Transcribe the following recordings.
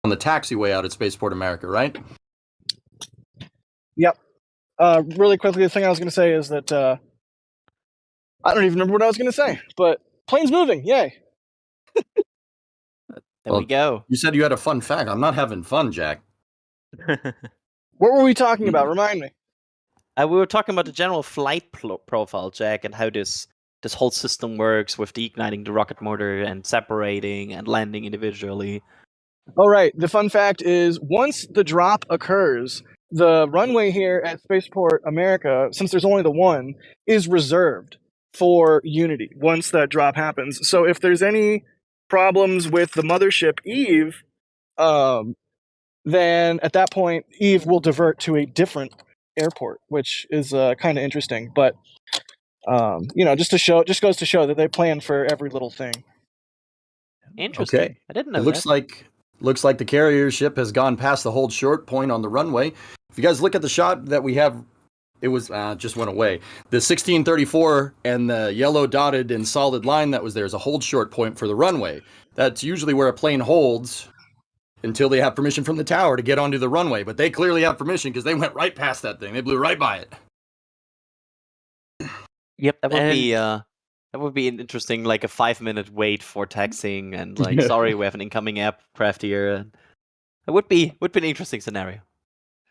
on the taxiway out at Spaceport America, right? Yep. Really quickly, the thing I was going to say is that I don't even remember what I was going to say, but plane's moving. Yay. There we go. You said you had a fun fact. I'm not having fun, Jack. What were we talking about? Remind me. We were talking about the general flight profile, Jack, and how this whole system works with the igniting the rocket motor and separating and landing individually. All right. The fun fact is, once the drop occurs, the runway here at Spaceport America, since there's only the one, is reserved for Unity once that drop happens. So if there's any problems with the mothership Eve, then at that point, Eve will divert to a different airport, which is kind of interesting. But just goes to show that they plan for every little thing. Interesting. Okay. I didn't know. It looks like the carrier ship has gone past the hold short point on the runway. If you guys look at the shot that we have, it was just went away. The 1634 and the yellow dotted and solid line that was there is a hold short point for the runway. That's usually where a plane holds until they have permission from the tower to get onto the runway. But they clearly have permission because they went right past that thing. They blew right by it. Yep, that would be an interesting, like a 5-minute wait for taxiing, and like, sorry, we have an incoming aircraft here. It would be an interesting scenario.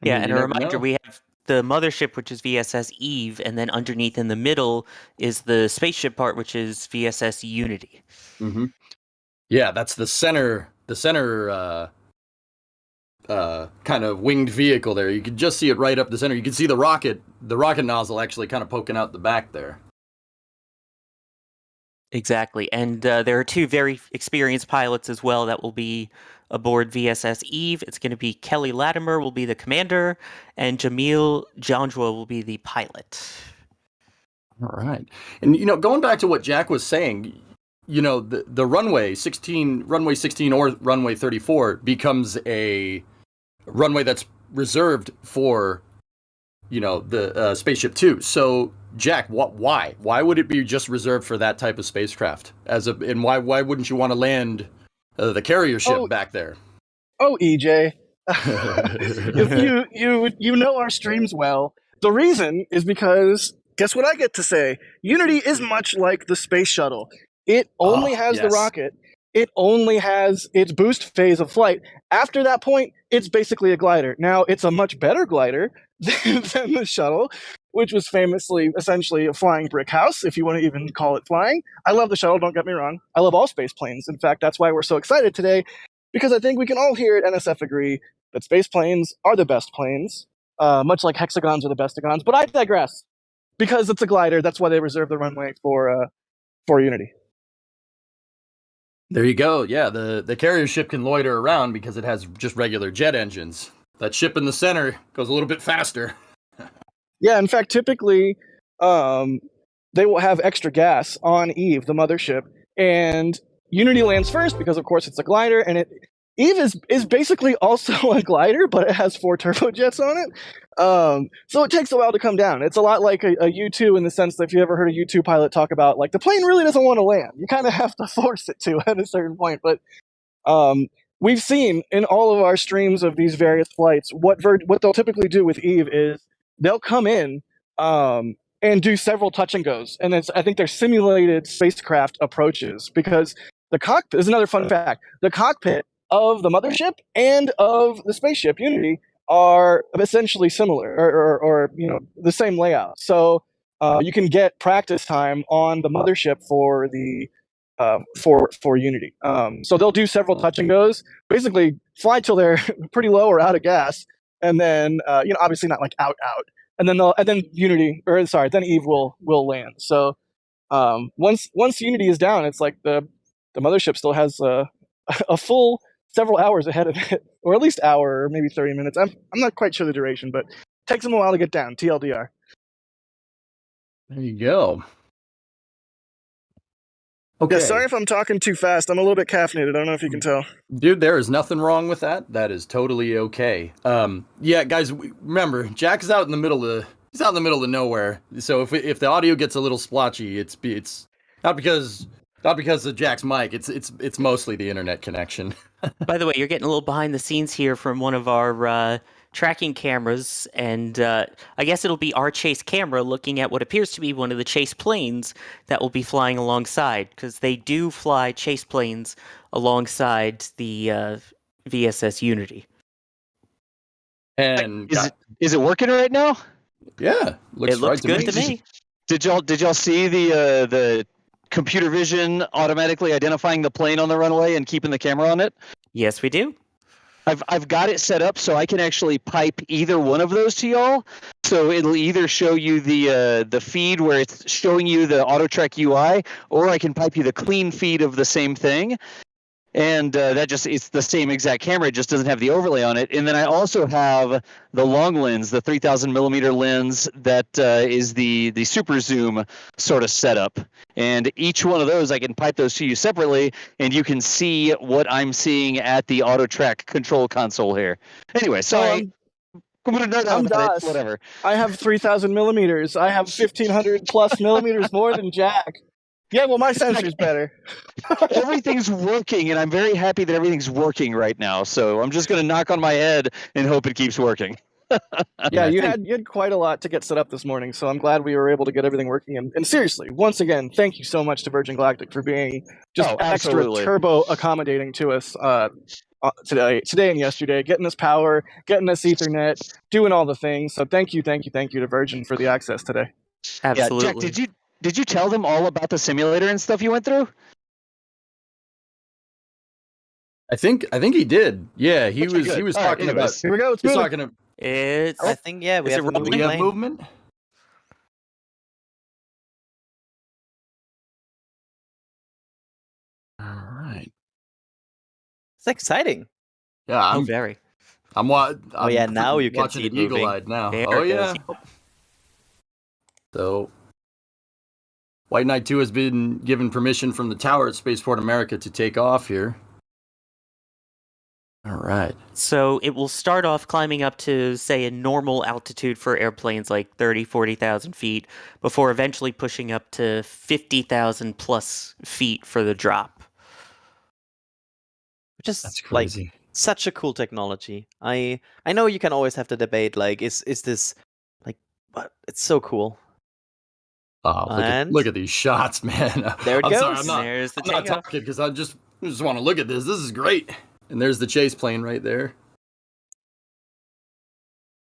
Yeah, and a reminder, we have the mothership, which is VSS Eve, and then underneath in the middle is the spaceship part, which is VSS Unity. Mm-hmm. Yeah, that's the center kind of winged vehicle there. You can just see it right up the center. You can see the rocket nozzle actually kind of poking out the back there. Exactly, and there are two very experienced pilots as well that will be aboard VSS Eve. It's going to be Kelly Latimer will be the commander, and Jamil Janjwa will be the pilot. All right, and going back to what Jack was saying, the runway 16 or runway 34 becomes a runway that's reserved for the SpaceShipTwo. So Jack, why would it be just reserved for that type of spacecraft? And why wouldn't you want to land the carrier ship back there? Oh, EJ, you know our streams well. The reason is because guess what I get to say? Unity is much like the space shuttle. It only has the rocket. It only has its boost phase of flight. After that point, it's basically a glider. Now, it's a much better glider than the shuttle, which was famously, essentially, a flying brick house, if you want to even call it flying. I love the shuttle, don't get me wrong. I love all space planes. In fact, that's why we're so excited today, because I think we can all here at NSF agree that space planes are the best planes, much like hexagons are the bestagons. But I digress. Because it's a glider, that's why they reserve the runway for Unity. There you go. Yeah, the carrier ship can loiter around because it has just regular jet engines. That ship in the center goes a little bit faster. Yeah, in fact, typically they will have extra gas on Eve, the mothership, and Unity lands first because, of course, it's a glider, and Eve is basically also a glider, but it has 4 turbojets on it. So it takes a while to come down. It's a lot like a U-2 in the sense that if you ever heard a U-2 pilot talk about, like, the plane really doesn't want to land. You kind of have to force it to at a certain point. But we've seen in all of our streams of these various flights, what they'll typically do with Eve is they'll come in and do several touch and goes. And I think they're simulated spacecraft approaches, because the cockpit is another fun fact. The cockpit of the mothership and of the spaceship Unity are essentially similar, or the same layout. So you can get practice time on the mothership for the for Unity. So they'll do several touch and goes, basically fly till they're pretty low or out of gas, and then obviously not like out, and then then Eve will land. So once Unity is down, it's like the mothership still has a full several hours ahead of it, or at least hour, or maybe 30 minutes. I'm not quite sure the duration, but it takes them a while to get down. TLDR. There you go. Okay. Yeah, sorry if I'm talking too fast. I'm a little bit caffeinated. I don't know if you can tell. Dude, there is nothing wrong with that. That is totally okay. Yeah, guys, remember, Jack is out in the middle of nowhere. So if the audio gets a little splotchy, it's not because Not because of Jack's mic. It's mostly the internet connection. By the way, you're getting a little behind the scenes here from one of our tracking cameras, and I guess it'll be our chase camera looking at what appears to be one of the chase planes that will be flying alongside, because they do fly chase planes alongside the VSS Unity. And is it working right now? Yeah, It looks good to me. Did y'all see the computer vision automatically identifying the plane on the runway and keeping the camera on it? Yes, we do. I've got it set up so I can actually pipe either one of those to y'all. So it'll either show you the feed where it's showing you the AutoTrack UI, or I can pipe you the clean feed of the same thing. And it's the same exact camera, it just doesn't have the overlay on it. And then I also have the long lens, the 3000 millimeter lens that is the super zoom sort of setup. And each one of those, I can pipe those to you separately, and you can see what I'm seeing at the AutoTrack control console here. Anyway, sorry. I'm gonna nerd out about it, whatever. I have 3000 millimeters. I have 1500 plus millimeters more than Jack. Yeah, well, my sensor's better. Everything's working, and I'm very happy that everything's working right now. So I'm just going to knock on my head and hope it keeps working. Yeah, you had quite a lot to get set up this morning, so I'm glad we were able to get everything working. And seriously, once again, thank you so much to Virgin Galactic for being just extra turbo accommodating to us today and yesterday, getting us power, getting us Ethernet, doing all the things. So thank you to Virgin for the access today. Absolutely. Yeah, Jack, did you tell them all about the simulator and stuff you went through? I think he did. Yeah, he was talking about. Here we go. He's talking about. I think we have a moving we have plane. movement. All right. It's exciting. Yeah, I'm very. Now you can watching see it it moving. eagle-eyed now. There Oh it yeah. goes. So, White Knight 2 has been given permission from the tower at Spaceport America to take off here. All right. So it will start off climbing up to, say, a normal altitude for airplanes like 30, 40,000 feet, before eventually pushing up to 50,000 plus feet for the drop. Which is That's crazy. such a cool technology. I know you can always have the debate, like, is this like, but it's so cool. Oh, look at these shots, man. There it I'm goes. Sorry, There's the I'm not takeoff. talking because I just want to look at this. This is great. And there's the chase plane right there.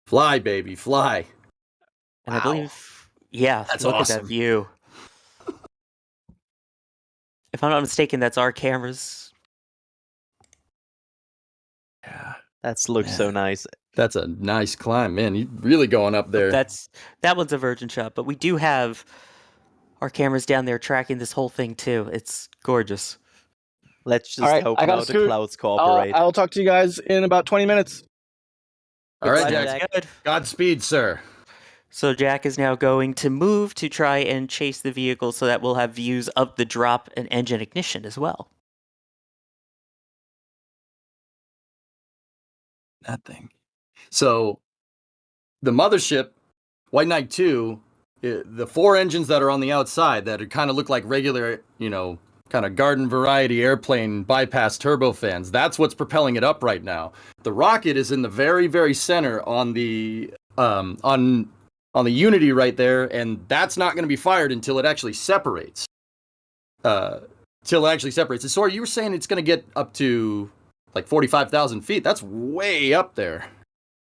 Fly, baby, fly. And I Wow. believe, yeah, That's look at awesome. that view. If I'm not mistaken, that's our cameras. Yeah, That looks so nice. that's a nice climb, man. You're really going up there. That one's a Virgin shot, but we do have our cameras down there tracking this whole thing too. It's gorgeous. Let's just All right, hope I now gotta the scoot. clouds cooperate. I'll talk to you guys in about 20 minutes. All right, Goodbye, Jack. Jack. Good. Godspeed, sir. So Jack is now going to move to try and chase the vehicle so that we'll have views of the drop and engine ignition as well. That thing. So, the mothership, White Knight 2, the four engines that are on the outside that kind of look like regular, kind of garden variety airplane bypass turbofans, that's what's propelling it up right now. The rocket is in the very, very center on the Unity right there, and that's not going to be fired until it actually separates. And Sorry, you were saying it's going to get up to like 45,000 feet. That's way up there.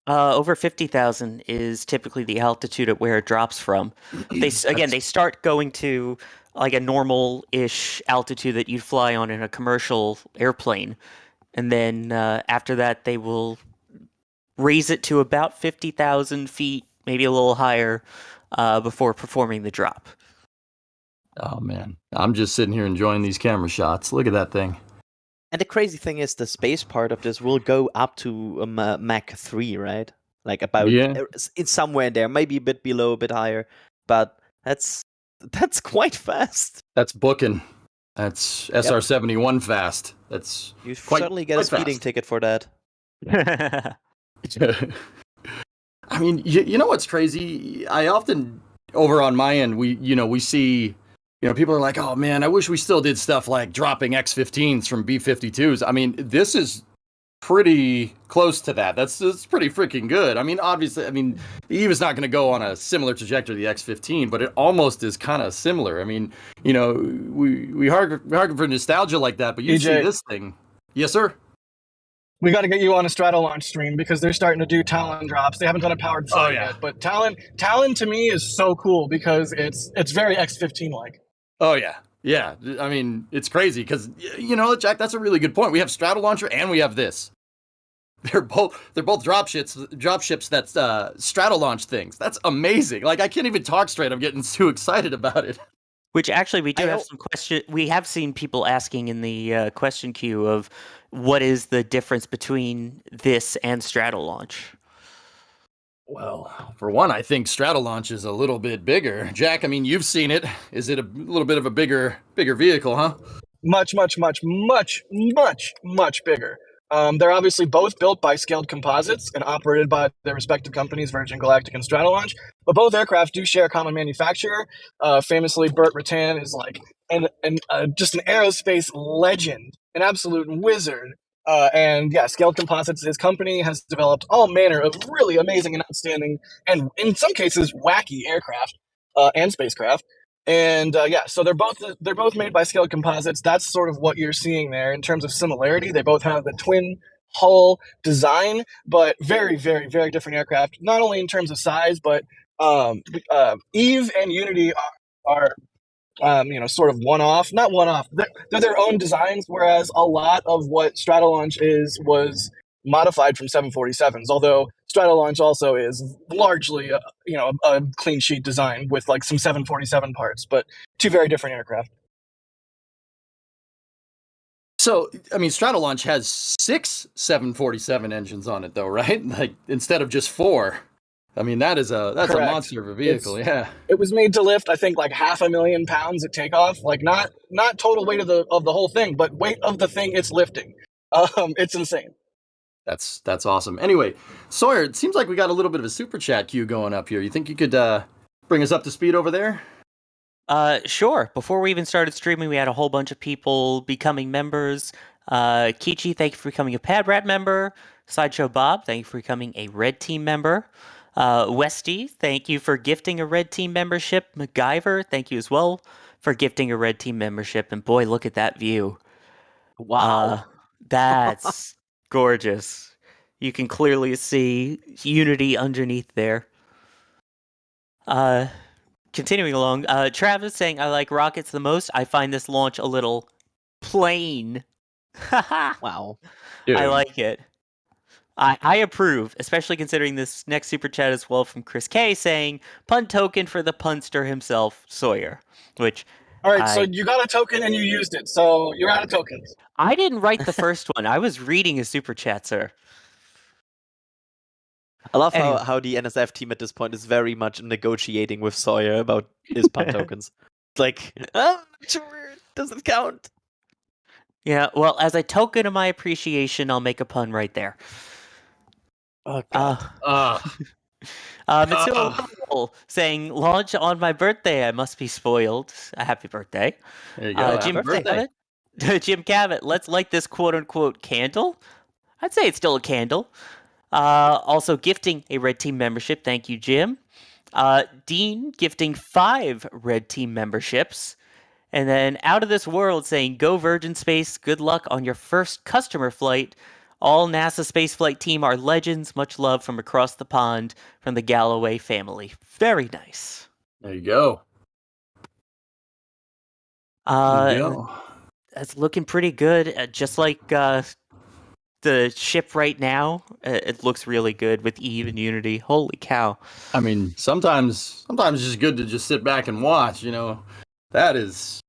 Over 50,000 is typically the altitude at where it drops from. They start going to like a normal-ish altitude that you'd fly on in a commercial airplane. And then after that, they will raise it to about 50,000 feet, maybe a little higher, before performing the drop. Oh, man. I'm just sitting here enjoying these camera shots. Look at that thing. And the crazy thing is, the space part of this will go up to Mach 3, right? Like about it's somewhere in there, maybe a bit below, a bit higher, but that's quite fast. That's booking. That's SR-71 fast. That's You quite, certainly get a speeding ticket for that. I mean, you know what's crazy? I often, over on my end, we see people are like, oh man, I wish we still did stuff like dropping X-15s from B-52s. I mean, this is pretty close to that. That's pretty freaking good. I mean, obviously, the Eve is not going to go on a similar trajectory to the X-15, but it almost is kind of similar. I mean, we harken for nostalgia like that, but you see this thing. Yes, sir? We got to get you on a Stratolaunch stream because they're starting to do Talon drops. They haven't done a powered flight yet, but Talon to me is so cool because it's very X-15 like. Oh yeah. Yeah, I mean, it's crazy because, Jack, that's a really good point. We have Stratolauncher and we have this. They're both dropships that's Stratolaunch things. That's amazing. Like, I can't even talk straight. I'm getting too excited about it. Which actually, we do have some questions. We have seen people asking in the question queue of what is the difference between this and Stratolaunch. Well, for one, I think Stratolaunch is a little bit bigger. Jack, I mean, you've seen it. Is it a little bit of a bigger vehicle, huh? Much bigger. They're obviously both built by Scaled Composites and operated by their respective companies, Virgin Galactic and Stratolaunch. But both aircraft do share a common manufacturer. Famously, Burt Rutan is like just an aerospace legend, an absolute wizard. And yeah, Scaled Composites, his company, has developed all manner of really amazing and outstanding, and in some cases, wacky aircraft and spacecraft. And so they're both made by Scaled Composites. That's sort of what you're seeing there in terms of similarity. They both have the twin hull design, but very, very, very different aircraft. Not only in terms of size, but Eve and Unity are sort of one-off. Not one-off. They're their own designs, whereas a lot of what Stratolaunch was modified from 747s, although Stratolaunch also is largely a clean sheet design with like some 747 parts, but two very different aircraft. So, I mean, Stratolaunch has 6 747 engines on it though, right? Like instead of just 4. I mean, that's Correct. A monster of a vehicle, yeah. It was made to lift, I think, like 500,000 pounds at takeoff. Like not total weight of the whole thing, but weight of the thing it's lifting. It's insane. That's awesome. Anyway, Sawyer, it seems like we got a little bit of a super chat queue going up here. You think you could bring us up to speed over there? Sure. Before we even started streaming, we had a whole bunch of people becoming members. Kichi, thank you for becoming a Pad Rat member. Sideshow Bob, thank you for becoming a Red Team member. Westy, thank you for gifting a Red Team membership. MacGyver, thank you as well for gifting a Red Team membership. And boy, look at that view. Wow. That's gorgeous. You can clearly see Unity underneath there. Continuing along, Travis saying, I like rockets the most. I find this launch a little plain. Wow. Dude. I like it. I approve, especially considering this next super chat as well from Chris K saying, pun token for the punster himself, Sawyer. Which all right, so you got a token and you used it, so you're out of tokens. I didn't write the first one. I was reading a super chat, sir. I love how the NSF team at this point is very much negotiating with Sawyer about his pun tokens. It's like, I'm not sure, does it count? Yeah, well, as a token of my appreciation, I'll make a pun right there. Oh, God. Mitsuo saying, launch on my birthday. I must be spoiled. A happy birthday. There you go. Jim Happy birthday. Cavett. Jim Cavett, let's light this quote-unquote candle. I'd say it's still a candle. Also gifting a Red Team membership. Thank you, Jim. Dean gifting 5 Red Team memberships. And then Out of This World saying, go Virgin Space. Good luck on your first customer flight. All NASA spaceflight team are legends. Much love from across the pond from the Galloway family. Very nice. There you go. It's looking pretty good. Just like the ship right now, it looks really good with Eve and Unity. Holy cow. I mean, sometimes it's just good to just sit back and watch, That's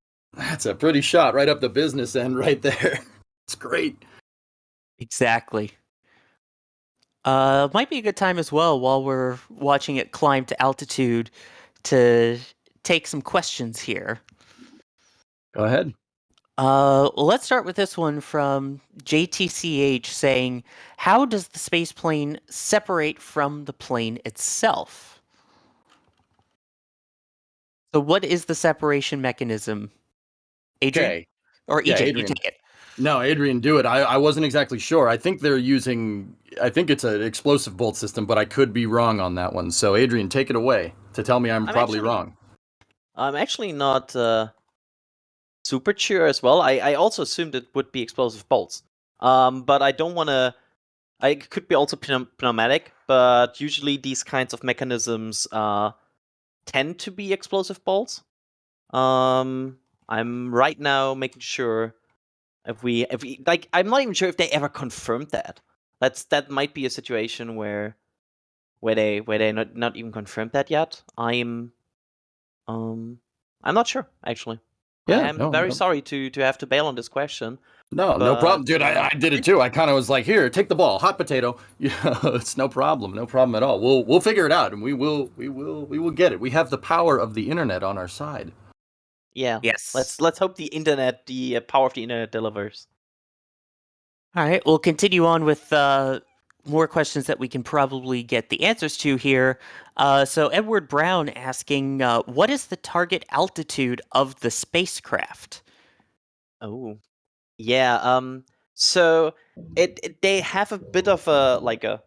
a pretty shot right up the business end right there. It's great. Exactly. Might be a good time as well while we're watching it climb to altitude to take some questions here. Go ahead. Let's start with this one from JTCH saying, how does the space plane separate from the plane itself? So what is the separation mechanism? Adrian? Okay. Or Yeah, EJ, you Adrian. take it. No, Adrian, do it. I wasn't exactly sure. I think it's an explosive bolt system, but I could be wrong on that one. So, Adrian, take it away to tell me I'm probably wrong. I'm actually not super sure as well. I also assumed it would be explosive bolts. But I don't want to... It could be also pneumatic, but usually these kinds of mechanisms tend to be explosive bolts. I'm right now making sure if we like, I'm not even sure if they ever confirmed that. That might be a situation where they not even confirmed that yet. I'm not sure actually. Yeah, I'm very sorry to have to bail on this question. No problem, dude. I did it too. I kind of was like, here, take the ball, hot potato. It's no problem at all. We'll figure it out, and we will get it. We have the power of the internet on our side. Yeah. Yes. Let's hope the power of the internet delivers. All right, we'll continue on with more questions that we can probably get the answers to here. So Edward Brown asking, what is the target altitude of the spacecraft? Oh, yeah. So they have a bit of a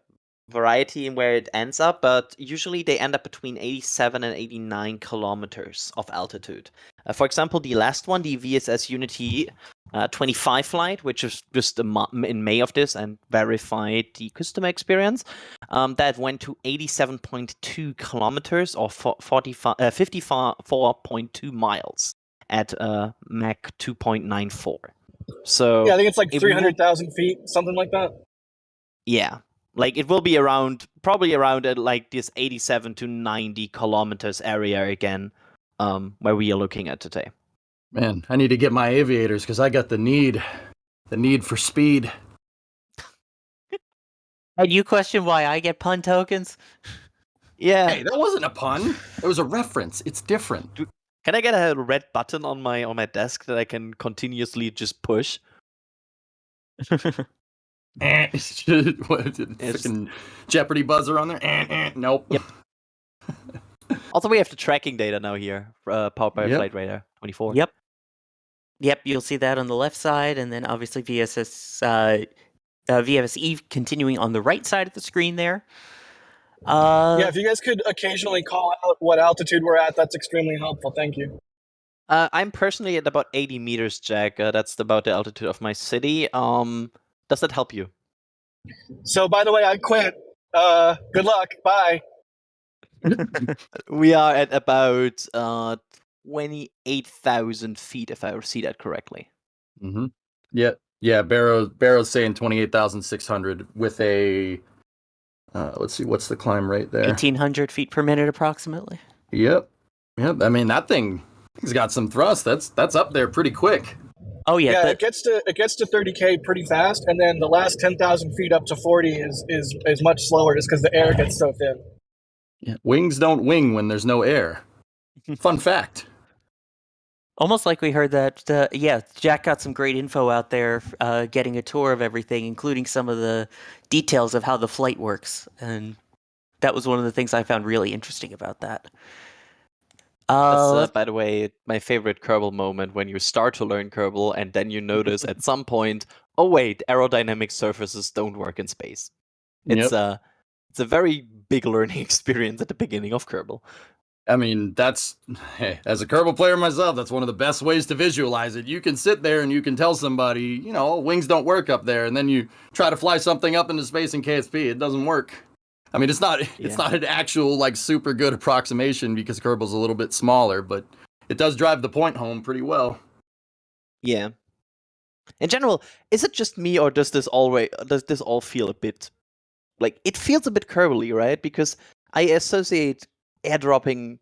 variety in where it ends up, but usually they end up between 87 and 89 kilometers of altitude. For example, the last one, the VSS Unity 25 flight, which was just in May of this and verified the customer experience, that went to 87.2 kilometers or 54.2 miles at Mach 2.94. So yeah, I think it's like 300,000 feet, something like that. Yeah. Like, it will be probably around like this 87 to 90 kilometers area again, where we are looking at today. Man, I need to get my aviators because I got the need for speed. And you question why I get pun tokens? Yeah. Hey, that wasn't a pun. It was a reference. It's different. Can I get a red button on my desk that I can continuously just push? Freaking Jeopardy buzzer on there? Nope. Yep. Also, we have the tracking data now here, powered by Flight Radar 24. Yep, you'll see that on the left side, and then obviously VSS Eve continuing on the right side of the screen there. Yeah, if you guys could occasionally call out what altitude we're at, that's extremely helpful. Thank you. I'm personally at about 80 meters, Jack. That's about the altitude of my city. Does that help you? So, by the way, I quit. Good luck. Bye. We are at about 28,000 feet, if I see that correctly. Mm-hmm. Yeah. Barrow's saying 28,600 with a. Let's see, what's the climb rate there? 1,800 feet per minute, approximately. Yep. I mean, that thing's got some thrust. That's up there pretty quick. Oh yeah. Yeah, it gets to 30K pretty fast, and then the last 10,000 feet up to 40 is much slower, just because the air gets so thin. Yeah. Wings don't wing when there's no air. Fun fact. Almost like we heard that. Jack got some great info out there, getting a tour of everything, including some of the details of how the flight works, and that was one of the things I found really interesting about that. That's, by the way, my favorite Kerbal moment, when you start to learn Kerbal and then you notice at some point, oh wait, aerodynamic surfaces don't work in space. It's a very big learning experience at the beginning of Kerbal. I mean, as a Kerbal player myself, that's one of the best ways to visualize it. You can sit there and you can tell somebody, wings don't work up there, and then you try to fly something up into space in KSP, it doesn't work. I mean, it's not an actual super good approximation because Kerbal's a little bit smaller, but it does drive the point home pretty well. Yeah. In general, is it just me, or does this all feel a bit like, it feels a bit Kerbal-y, right? Because I associate airdropping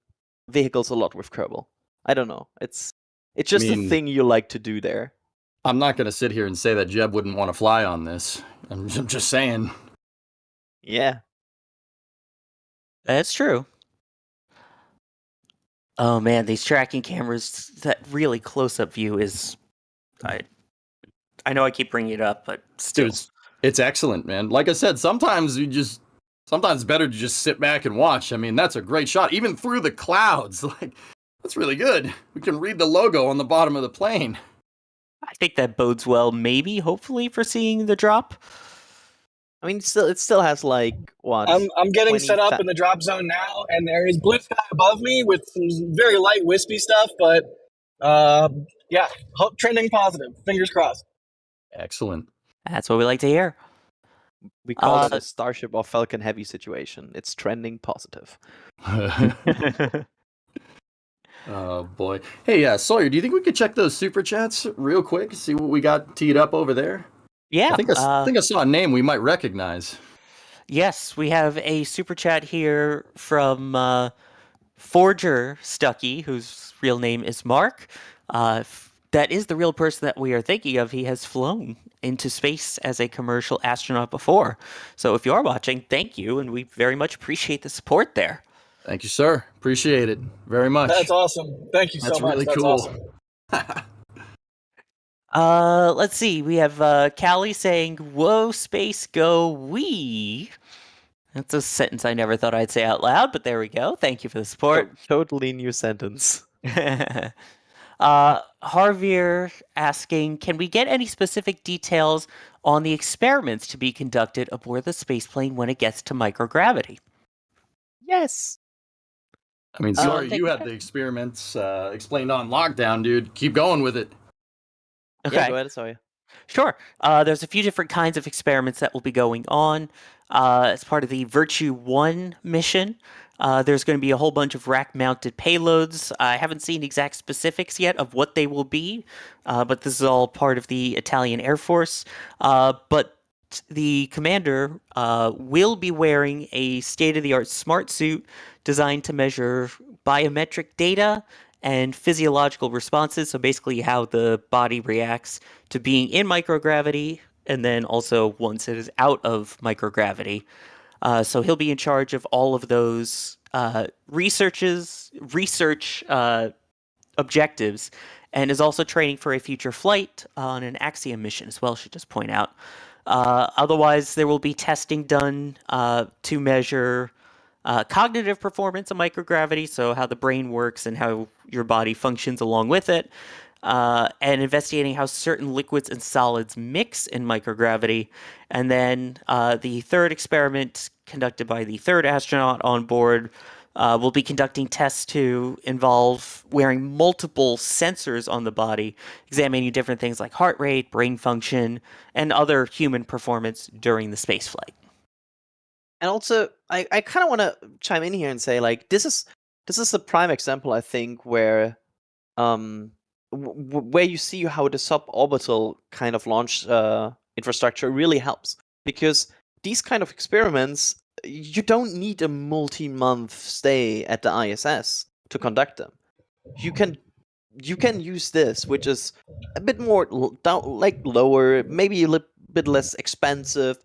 vehicles a lot with Kerbal. I don't know. It's just a thing you like to do there. I'm not going to sit here and say that Jeb wouldn't want to fly on this. I'm just saying. Yeah. That's true. Oh man, these tracking cameras, that really close-up view is... I know I keep bringing it up, but still. It's excellent, man. Like I said, sometimes it's better to just sit back and watch. I mean, that's a great shot, even through the clouds. That's really good. We can read the logo on the bottom of the plane. I think that bodes well, maybe, hopefully, for seeing the drop. I mean, it still has like what? I'm getting 20 set up in the drop zone now, and there is blue sky above me with some very light wispy stuff, but yeah, trending positive. Fingers crossed. Excellent. That's what we like to hear. We call that a Starship or Falcon Heavy situation. It's trending positive. Oh boy. Hey, Sawyer, do you think we could check those super chats real quick? See what we got teed up over there? Yeah. I think I saw a name we might recognize. Yes, we have a super chat here from Forger Stucky, whose real name is Mark. That is the real person that we are thinking of. He has flown into space as a commercial astronaut before. So if you are watching, thank you, and we very much appreciate the support there. Thank you, sir. Appreciate it very much. That's awesome. Thank you so much. Really That's cool. Awesome. Let's see. We have Callie saying, "Whoa, space, go we." That's a sentence I never thought I'd say out loud, but there we go. Thank you for the support. Totally new sentence. Harvier asking, can we get any specific details on the experiments to be conducted aboard the spaceplane when it gets to microgravity? Yes. I mean, sorry, you had the experiments explained on lockdown, dude. Keep going with it. Okay. Yeah, go ahead, sorry. Sure. There's a few different kinds of experiments that will be going on as part of the Virtue 1 mission. There's going to be a whole bunch of rack-mounted payloads. I haven't seen exact specifics yet of what they will be, but this is all part of the Italian Air Force. But the commander will be wearing a state-of-the-art smart suit designed to measure biometric data and physiological responses, so basically how the body reacts to being in microgravity, and then also once it is out of microgravity. So he'll be in charge of all of those research objectives, and is also training for a future flight on an Axiom mission as well, should just point out. Otherwise, there will be testing done to measure cognitive performance of microgravity, so how the brain works and how your body functions along with it, and investigating how certain liquids and solids mix in microgravity. And then the third experiment conducted by the third astronaut on board will be conducting tests to involve wearing multiple sensors on the body, examining different things like heart rate, brain function, and other human performance during the spaceflight. And also, I kind of want to chime in here and say, like, this is a prime example, I think, where where you see how the suborbital kind of launch infrastructure really helps, because these kind of experiments, you don't need a multi-month stay at the ISS to conduct them. You can use this, which is a bit more lower, maybe a little bit less expensive,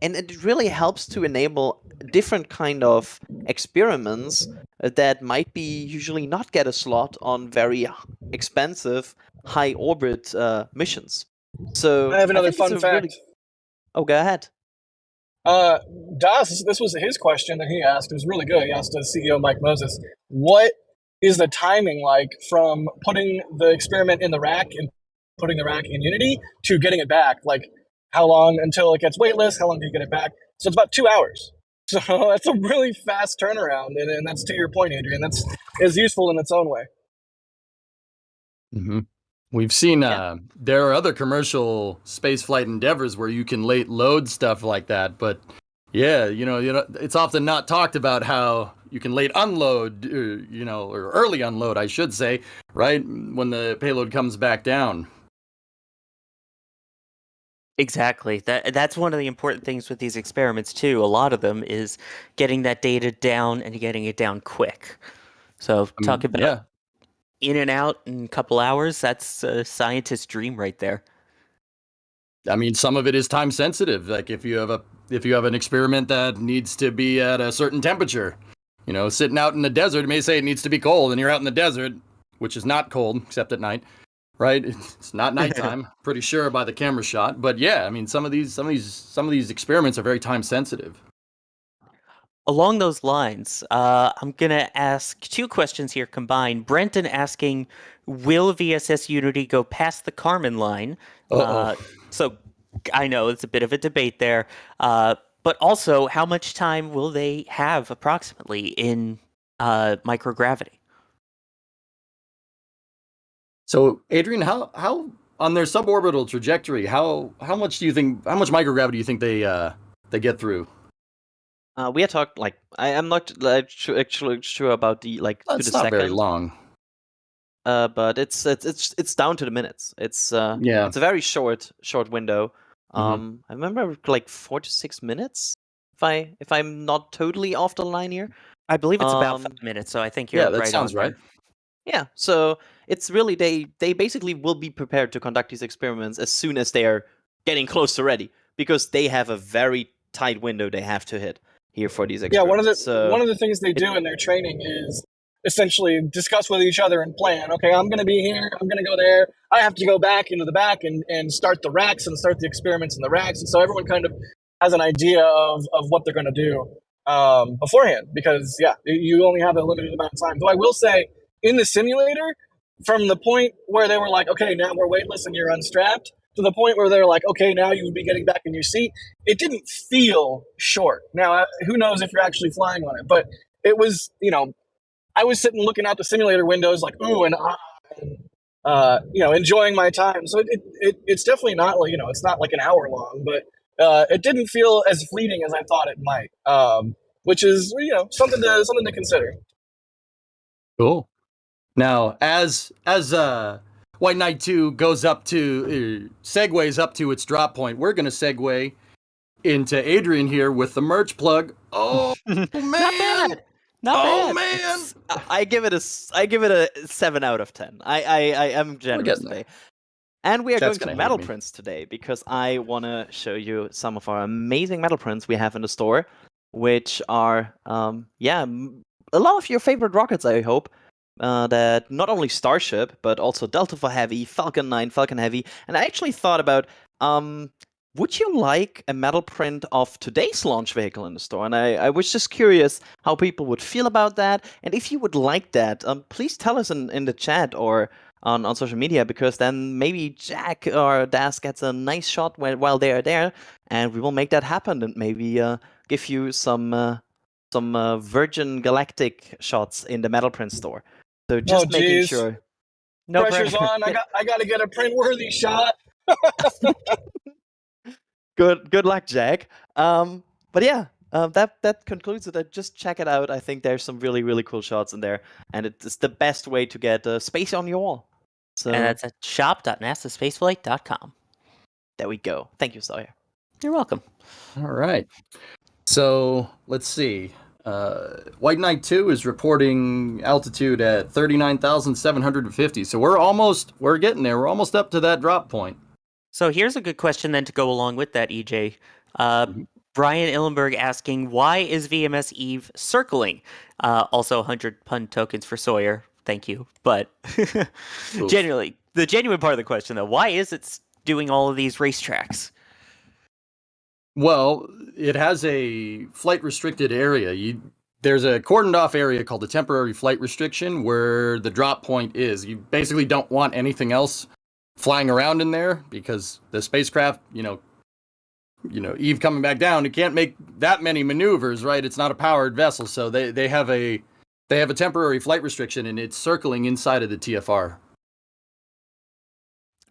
and it really helps to enable different kind of experiments that might be usually not get a slot on very expensive high orbit missions. So I have another think fun fact. Oh, go ahead. Das, this was his question that he asked. It was really good. He asked CEO Mike Moses, what is the timing like from putting the experiment in the rack and putting the rack in Unity to getting it back? Like, how long until it gets weightless? How long do you get it back? So it's about 2 hours. So that's a really fast turnaround, and that's to your point, Adrian. That's is useful in its own way. Mm-hmm. We've seen there are other commercial spaceflight endeavors where you can late load stuff like that, but yeah, you know, it's often not talked about how you can late unload, or early unload, I should say, right when the payload comes back down. Exactly. That's one of the important things with these experiments too. A lot of them is getting that data down and getting it down quick. So talk about in and out in a couple hours. That's a scientist's dream right there. I mean, some of it is time sensitive. Like if you have an experiment that needs to be at a certain temperature, sitting out in the desert, it may say it needs to be cold, and you're out in the desert, which is not cold except at night. Right, it's not nighttime. Pretty sure by the camera shot, but yeah, I mean, some of these experiments are very time sensitive. along those lines, I'm going to ask two questions here combined. Brenton asking, will VSS Unity go past the Kármán line? So I know it's a bit of a debate there. But also, how much time will they have approximately in microgravity? So, Adrian, how on their suborbital trajectory, how much microgravity do you think they get through? We had talked I am not actually sure about the to It's the not second. very long. But it's down to the minutes. It's a very short window. I remember 4 to 6 minutes. If I'm not totally off the line here. I believe it's about 5 minutes, so I think you're right. Yeah, that sounds right. Yeah, so it's really they basically will be prepared to conduct these experiments as soon as they are getting close to ready, because they have a very tight window they have to hit here for these experiments. Yeah, one of the things they do in their training is essentially discuss with each other and plan. Okay, I'm going to be here. I'm going to go there. I have to go back into the back and start the racks and start the experiments in the racks. And so everyone kind of has an idea of what they're going to do beforehand, because you only have a limited amount of time. Though I will say, in the simulator, from the point where they were like, okay, now we're weightless and you're unstrapped, to the point where they're like, okay, now you would be getting back in your seat, it didn't feel short. Now, who knows if you're actually flying on it, but it was, I was sitting looking out the simulator windows like, ooh, and enjoying my time. So it's definitely not it's not like an hour long, but it didn't feel as fleeting as I thought it might, which is something to consider. Cool. Now, as White Knight 2 goes up to segues up to its drop point, we're going to segue into Adrian here with the merch plug. Oh man. Not bad. Man! I give it a 7 out of 10. I am generous today. And we are going to metal prints today, because I want to show you some of our amazing metal prints we have in the store, which are a lot of your favorite rockets, I hope. That not only Starship, but also Delta for Heavy, Falcon 9, Falcon Heavy. And I actually thought about, would you like a metal print of today's launch vehicle in the store? And I was just curious how people would feel about that. And if you would like that, please tell us in the chat or on social media, because then maybe Jack or Das gets a nice shot while they are there, and we will make that happen and maybe give you some Virgin Galactic shots in the metal print store. So just making sure. No pressure's on. I got to get a print-worthy shot. Good luck, Jack. But yeah, that concludes it. Just check it out. I think there's some really, really cool shots in there, and it's the best way to get space on your wall. So, and that's at shop.nasaspaceflight.com. There we go. Thank you, Sawyer. You're welcome. All right. So let's see. White Knight 2 is reporting altitude at 39,750. So we're getting there. We're almost up to that drop point. So here's a good question then to go along with that, EJ. Brian Illenberg asking, why is VMS Eve circling? Also 100 pun tokens for Sawyer. Thank you. But generally, the genuine part of the question, though, why is it doing all of these racetracks? Well, it has a flight restricted area. There's a cordoned off area called the temporary flight restriction where the drop point is. You basically don't want anything else flying around in there, because the spacecraft, Eve coming back down, it can't make that many maneuvers, right? It's not a powered vessel, so they have a temporary flight restriction, and it's circling inside of the TFR.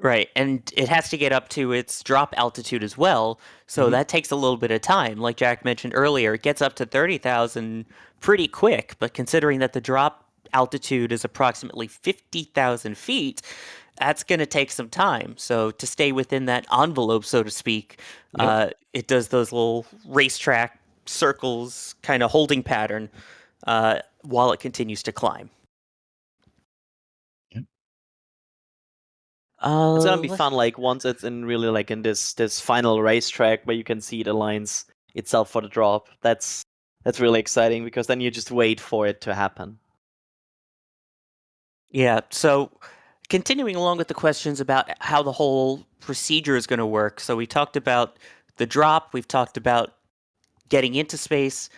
Right, and it has to get up to its drop altitude as well, so that takes a little bit of time. Like Jack mentioned earlier, it gets up to 30,000 pretty quick, but considering that the drop altitude is approximately 50,000 feet, that's going to take some time. So to stay within that envelope, so to speak, it does those little racetrack circles, kind of holding pattern, while it continues to climb. It's gonna be fun, once it's in really in this final racetrack where you can see the lines itself for the drop. That's really exciting, because then you just wait for it to happen. Yeah, so continuing along with the questions about how the whole procedure is going to work. So we talked about the drop, we've talked about getting into space.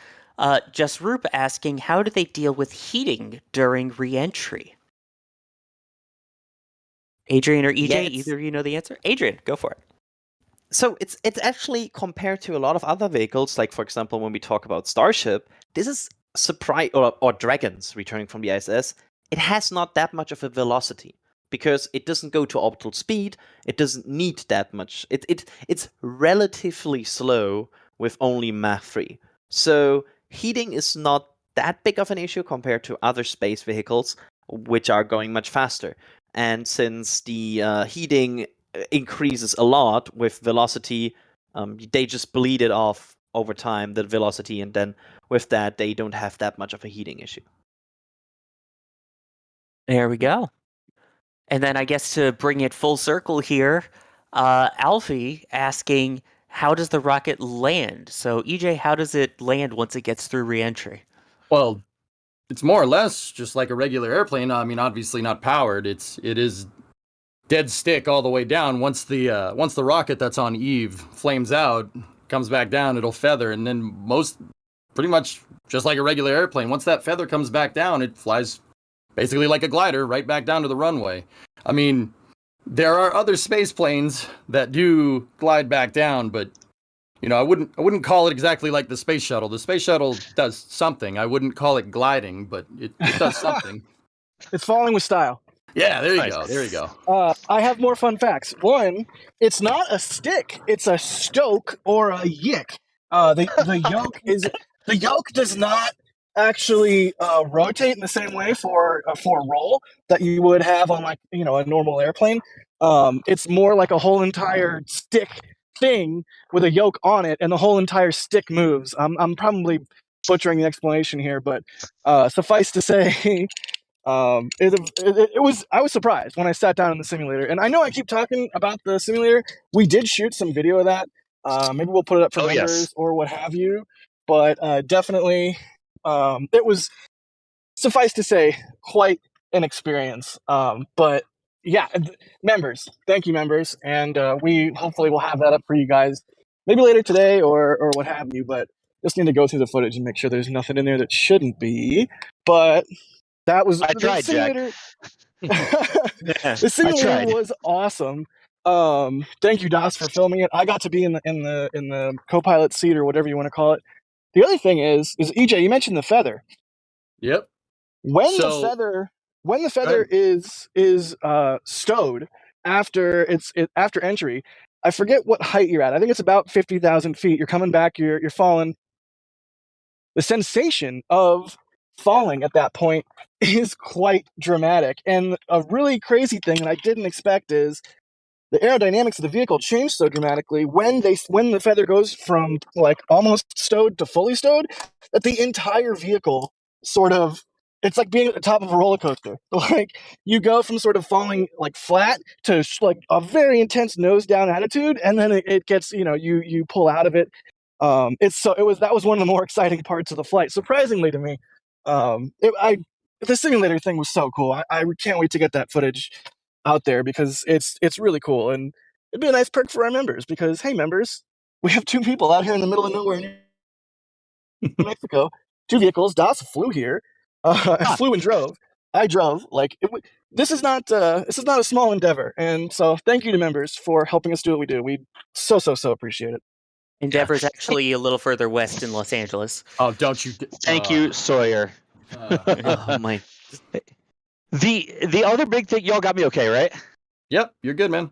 Just Roop asking, how do they deal with heating during re-entry? Adrian or EJ, Yeah, either of you know the answer? Adrian, go for it. So it's actually, compared to a lot of other vehicles, like for example when we talk about Starship, this is surprise or Dragons returning from the ISS. It has not that much of a velocity because it doesn't go to orbital speed. It doesn't need that much. It's relatively slow with only Mach 3. So heating is not that big of an issue compared to other space vehicles, which are going much faster. And since the heating increases a lot with velocity, they just bleed it off over time, the velocity, and then with that, they don't have that much of a heating issue. There we go. And then I guess to bring it full circle here, Alfie asking, how does the rocket land? So EJ, how does it land once it gets through re-entry? Well, it's more or less just like a regular airplane. I mean, obviously not powered. It is dead stick all the way down. Once the rocket that's on Eve flames out, comes back down, it'll feather, and then pretty much just like a regular airplane. Once that feather comes back down, it flies basically like a glider right back down to the runway. I mean, there are other space planes that do glide back down, but you know, I wouldn't call it exactly like the space shuttle. The space shuttle does something. I wouldn't call it gliding, but it does something. It's falling with style. Yeah, there you go. There you go. I have more fun facts. One, it's not a stick; it's a stoke or a yick. The yoke does not actually rotate in the same way for roll that you would have on, like, you know, a normal airplane. It's more like a whole entire stick thing with a yoke on it, and the whole entire stick moves. I'm probably butchering the explanation here, but suffice to say. I was surprised when I sat down in the simulator, and I know I keep talking about the simulator. We did shoot some video of that. Maybe we'll put it up for members or what have you. But definitely, it was, suffice to say, quite an experience. But yeah, members, thank you, members, and we hopefully will have that up for you guys, maybe later today or what have you. But just need to go through the footage and make sure there's nothing in there that shouldn't be. But that was the simulator. Jack. The simulator was awesome. Thank you, Das, for filming it. I got to be in the co-pilot seat or whatever you want to call it. The other thing is EJ, you mentioned the feather. Yep. When the feather is stowed after entry, I forget what height you're at. I think it's about 50,000 feet. You're coming back. You're falling. The sensation of falling at that point is quite dramatic. And a really crazy thing that I didn't expect is the aerodynamics of the vehicle changed so dramatically when the feather goes from like almost stowed to fully stowed, that the entire vehicle sort of, it's like being at the top of a roller coaster. Like, you go from sort of falling like flat to like a very intense nose down attitude, and then it gets, you know, you pull out of it. That was one of the more exciting parts of the flight, surprisingly to me. The simulator thing was so cool. I can't wait to get that footage out there because it's really cool, and it'd be a nice perk for our members because, hey, members, we have two people out here in the middle of nowhere in New Mexico, two vehicles. Das flew here, flew and drove. I drove. Like, this is not a small endeavor, and so thank you to members for helping us do what we do. We so appreciate it. Endeavor's actually a little further west in Los Angeles. Oh, don't you? Thank you, Sawyer. Oh my! The other big thing, y'all got me okay, right? Yep, you're good, man.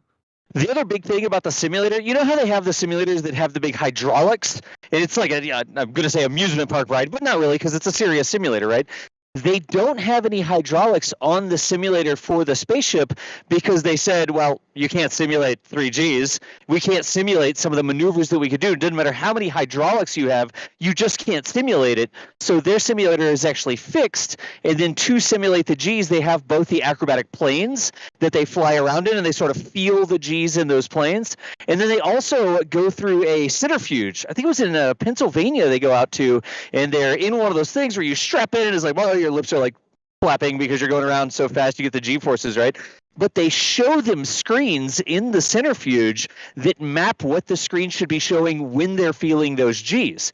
The other big thing about the simulator, you know how they have the simulators that have the big hydraulics? And it's like I'm going to say amusement park ride, but not really because it's a serious simulator, right? They don't have any hydraulics on the simulator for the spaceship because they said, well, you can't simulate 3Gs. We can't simulate some of the maneuvers that we could do. It doesn't matter how many hydraulics you have, you just can't simulate it. So their simulator is actually fixed. And then to simulate the Gs, they have both the acrobatic planes that they fly around in, and they sort of feel the Gs in those planes. And then they also go through a centrifuge. I think it was in Pennsylvania they go out to, and they're in one of those things where you strap in and it's like, well, your lips are like flapping because you're going around so fast you get the G-forces, right? But they show them screens in the centrifuge that map what the screen should be showing when they're feeling those Gs.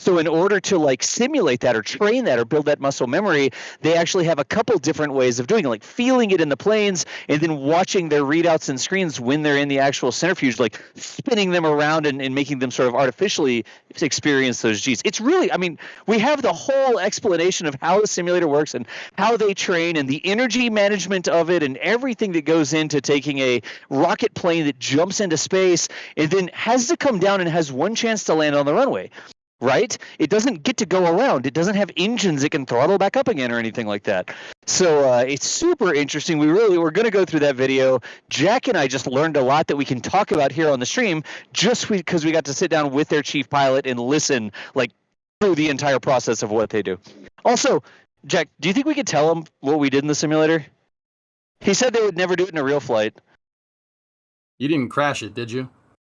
So in order to like simulate that or train that or build that muscle memory, they actually have a couple different ways of doing it, like feeling it in the planes and then watching their readouts and screens when they're in the actual centrifuge, like spinning them around and making them sort of artificially experience those Gs. It's really, I mean, we have the whole explanation of how the simulator works and how they train and the energy management of it and everything that goes into taking a rocket plane that jumps into space and then has to come down and has one chance to land on the runway. Right? It doesn't get to go around. It doesn't have engines it can throttle back up again or anything like that. So it's super interesting. We're going to go through that video. Jack and I just learned a lot that we can talk about here on the stream just because we got to sit down with their chief pilot and listen like through the entire process of what they do. Also, Jack, do you think we could tell them what we did in the simulator? He said they would never do it in a real flight. You didn't crash it, did you?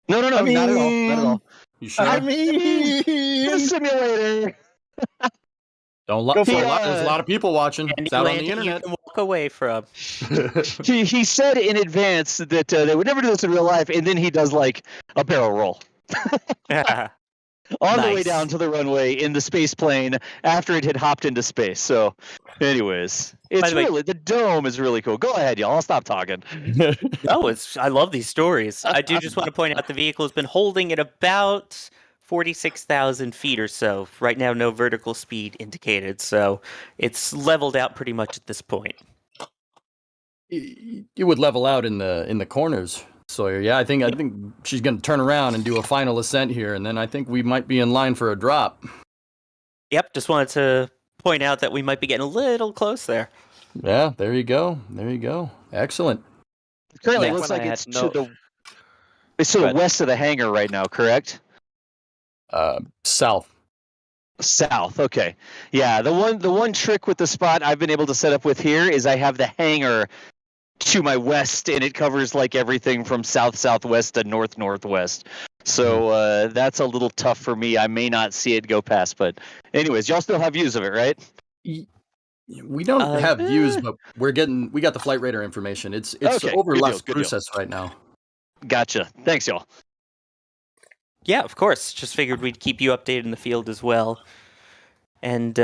No, not at all. Not at all. You sure? I mean, The simulator. Don't Go for it. there's a lot of people watching. And It's out on the you internet. can walk away from. He said in advance that they would never do this in real life, and then he does like a barrel roll on the way Nice. down to the runway in the space plane after it had hopped into space. So, anyways, it's the way- really the dome is really cool. Go ahead, y'all. I'll stop talking. Oh, I love these stories. I do just want to point out the vehicle has been holding at about 46,000 feet or so. Right now, no vertical speed indicated, so it's leveled out pretty much at this point. You would level out in the corners, Sawyer. Yeah, I think she's going to turn around and do a final ascent here, and then I think we might be in line for a drop. Yep, just wanted to point out that we might be getting a little close there. Yeah, there you go. There you go. Excellent. Currently, Yeah, it looks when like I it's had to no- the west of the hangar right now. Correct? South. South. Okay. Yeah. The one trick with the spot I've been able to set up with here is I have the hangar to my west, and it covers like everything from southwest to northwest. So that's a little tough for me. I may not see it go past, but anyways, y'all still have views of it, right? We don't have views, but we got the flight radar information. It's Okay, over good deal, Las good deal. Cruces right now. Gotcha. Thanks, y'all. Yeah, of course. Just figured we'd keep you updated in the field as well. And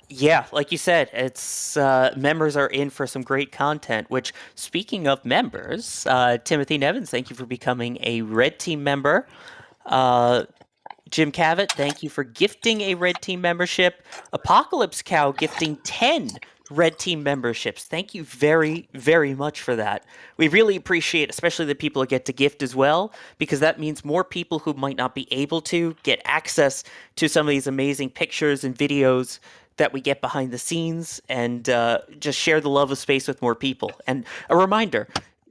yeah, like you said, it's members are in for some great content. Which, speaking of members, Timothy Nevins, thank you for becoming a Red Team member. Jim Cavett, thank you for gifting a Red Team membership. Apocalypse Cow gifting 10 Red Team memberships. Thank you very, very much for that. We really appreciate, especially the people that get to gift as well, because that means more people who might not be able to get access to some of these amazing pictures and videos that we get behind the scenes and just share the love of space with more people. And a reminder,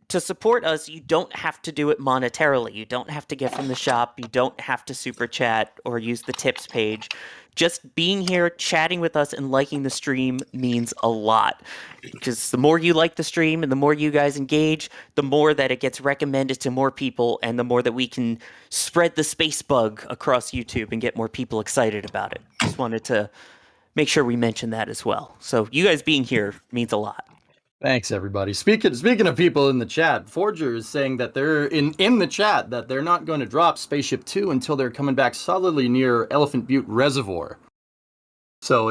to support us, you don't have to do it monetarily. You don't have to get from the shop. You don't have to super chat or use the tips page. Just being here, chatting with us, and liking the stream means a lot. Because the more you like the stream and the more you guys engage, the more that it gets recommended to more people and the more that we can spread the space bug across YouTube and get more people excited about it. Just wanted to make sure we mention that as well. So you guys being here means a lot. Thanks, everybody. Speaking of people in the chat, Forger is saying that they're in the chat that they're not going to drop SpaceShipTwo until they're coming back solidly near Elephant Butte Reservoir. So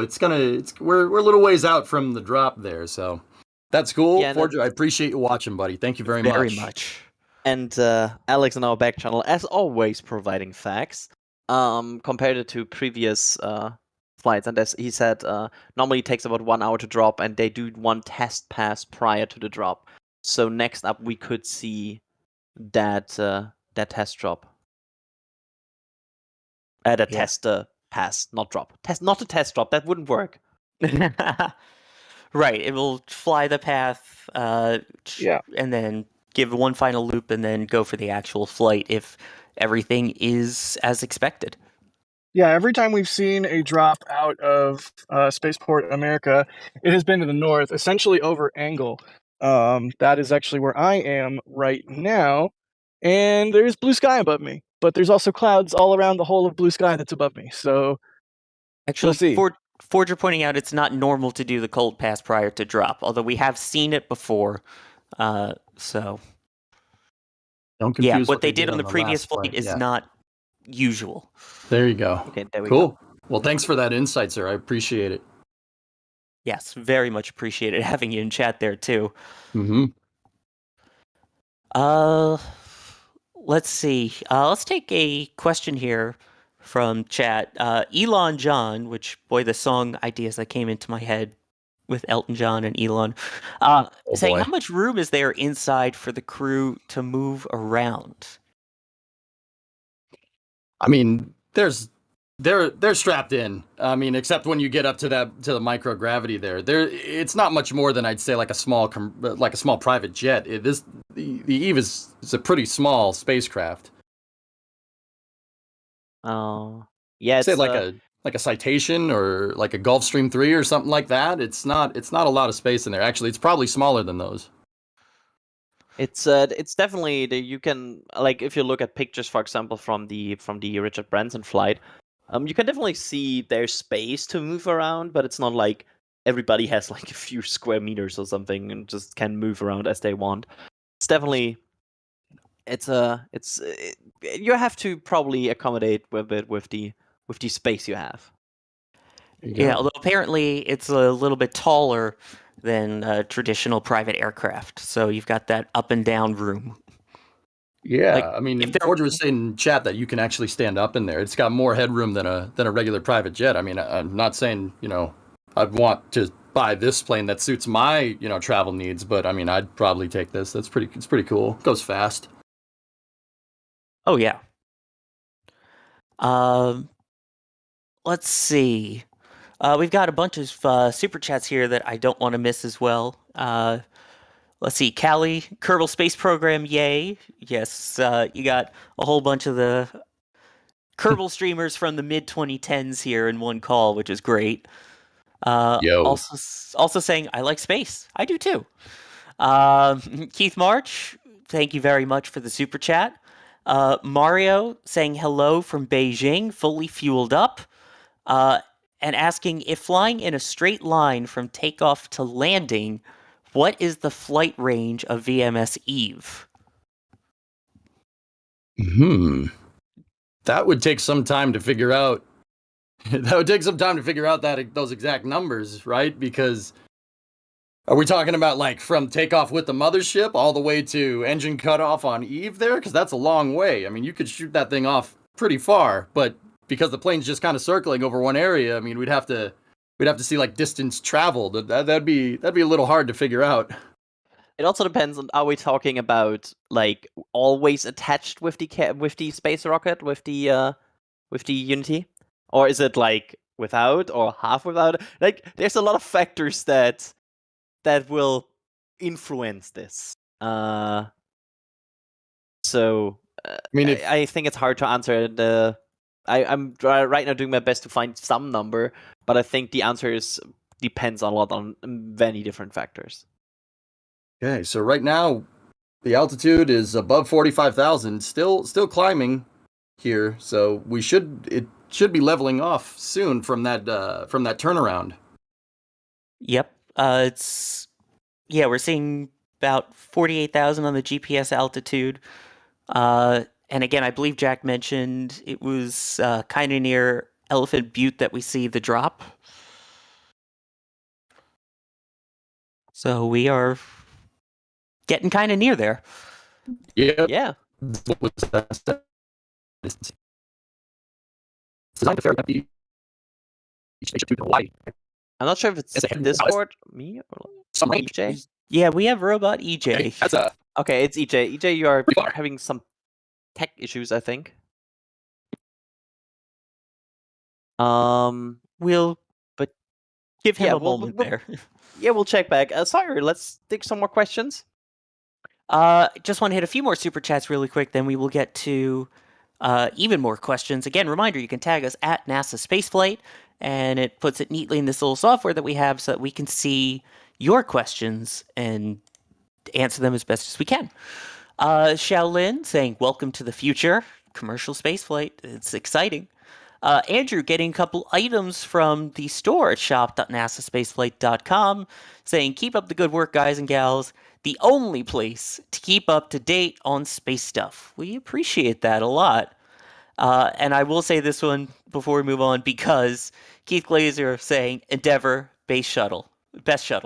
we're a little ways out from the drop there. So that's cool, Yeah, Forger. I appreciate you watching, buddy. Thank you very much. Very much. And Alex in our back channel, as always, providing facts compared it to previous flights. And as he said, normally it takes about 1 hour to drop, and they do one test pass prior to the drop. So next up, we could see that test drop. Test pass, not drop. Not a test drop. That wouldn't work. Right. It will fly the path, Yeah. and then give one final loop, and then go for the actual flight if everything is as expected. Yeah, every time we've seen a drop out of Spaceport America, it has been to the north, essentially over Angle. That is actually where I am right now, and there's blue sky above me. But there's also clouds all around the whole of blue sky that's above me. So Actually, see. Forger pointing out it's not normal to do the cold pass prior to drop, although we have seen it before. So Don't confuse what they did on the last previous flight is yeah. not usual. There you go. Okay, there we Cool. go. Well, thanks for that insight, sir. I appreciate it. Yes, very much appreciated having you in chat there too. Mm-hmm. Let's see. Let's take a question here from chat. Elon John, which, boy, the song ideas that came into my head with Elton John and Elon, saying, boy. how much room is there inside for the crew to move around? I mean, they're strapped in. I mean, except when you get up to the microgravity there. It's not much more than I'd say like a small private jet. The Eve is a pretty small spacecraft. Oh, yeah. Say like a Citation or like a Gulfstream 3 or something like that. It's not a lot of space in there. Actually, it's probably smaller than those. It's definitely you can, like, if you look at pictures, for example, from the Richard Branson flight, you can definitely see there's space to move around, but it's not like everybody has like a few square meters or something and just can move around as they want. It's definitely you have to probably accommodate with it with the space you have. Yeah, although apparently it's a little bit taller than a traditional private aircraft, so you've got that up and down room. Yeah, Like, I mean, if there- George was saying in chat that you can actually stand up in there. It's got more headroom than a regular private jet. I mean, I'm not saying, I'd want to buy this plane that suits my, travel needs, but I mean, I'd probably take this. It's pretty cool. It goes fast. Oh yeah. Let's see. We've got a bunch of super chats here that I don't want to miss as well. Let's see. Callie, Kerbal Space Program, yay. Yes, you got a whole bunch of the Kerbal streamers from the mid-2010s here in one call, which is great. Yo. Also saying, I like space. I do too. Keith March, thank you very much for the super chat. Mario saying hello from Beijing, fully fueled up. And asking, if flying in a straight line from takeoff to landing, what is the flight range of VMS Eve? That would take some time to figure out. Those exact numbers, right? Because are we talking about like from takeoff with the mothership all the way to engine cutoff on Eve there? Because that's a long way. I mean, you could shoot that thing off pretty far, but because the plane's just kind of circling over one area, I mean, we'd have to see like distance traveled. That'd be a little hard to figure out. It also depends on, are we talking about like always attached with the space rocket with the Unity, or is it like without or half without? Like, there's a lot of factors that will influence this. So I mean, I think it's hard to answer. I'm right now doing my best to find some number, but I think the answer depends a lot on many different factors. Okay, so right now the altitude is above 45,000, still climbing here. So it should be leveling off soon from that turnaround. Yep. We're seeing about 48,000 on the GPS altitude. And again, I believe Jack mentioned it was kind of near Elephant Butte that we see the drop. So we are getting kind of near there. Yeah. What was that distance? Designed to ferry each station to Hawaii. I'm not sure if it's Discord, me, or Some range. EJ. Yeah, we have robot EJ. Okay, it's EJ. EJ, you are having some tech issues, I think. We'll give him a moment there. Yeah, we'll check back. Sorry, let's take some more questions. Just want to hit a few more super chats really quick, then we will get to even more questions. Again, reminder, you can tag us at NASA Spaceflight, and it puts it neatly in this little software that we have so that we can see your questions and answer them as best as we can. Shaolin saying, welcome to the future. Commercial spaceflight. It's exciting. Andrew getting a couple items from the store at shop.nasaspaceflight.com saying, keep up the good work, guys and gals. The only place to keep up to date on space stuff. We appreciate that a lot. And I will say this one, before we move on, because Keith Glazer saying Endeavour best shuttle,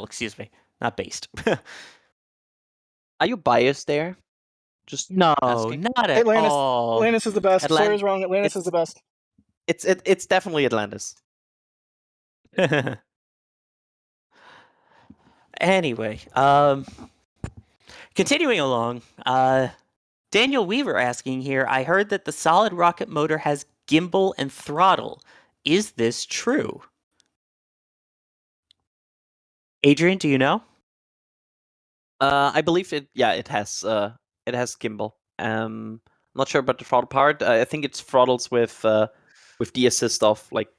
excuse me, not based. Are you biased there? Just No, asking. not at all. Atlantis is the best. Sawyer's wrong. Atlantis is the best. It's definitely Atlantis. Anyway, continuing along, Daniel Weaver asking here, I heard that the solid rocket motor has gimbal and throttle. Is this true? Adrian, do you know? I believe it. Yeah, it has gimbal. Not sure about the throttle part. I think it's throttles with the assist of like.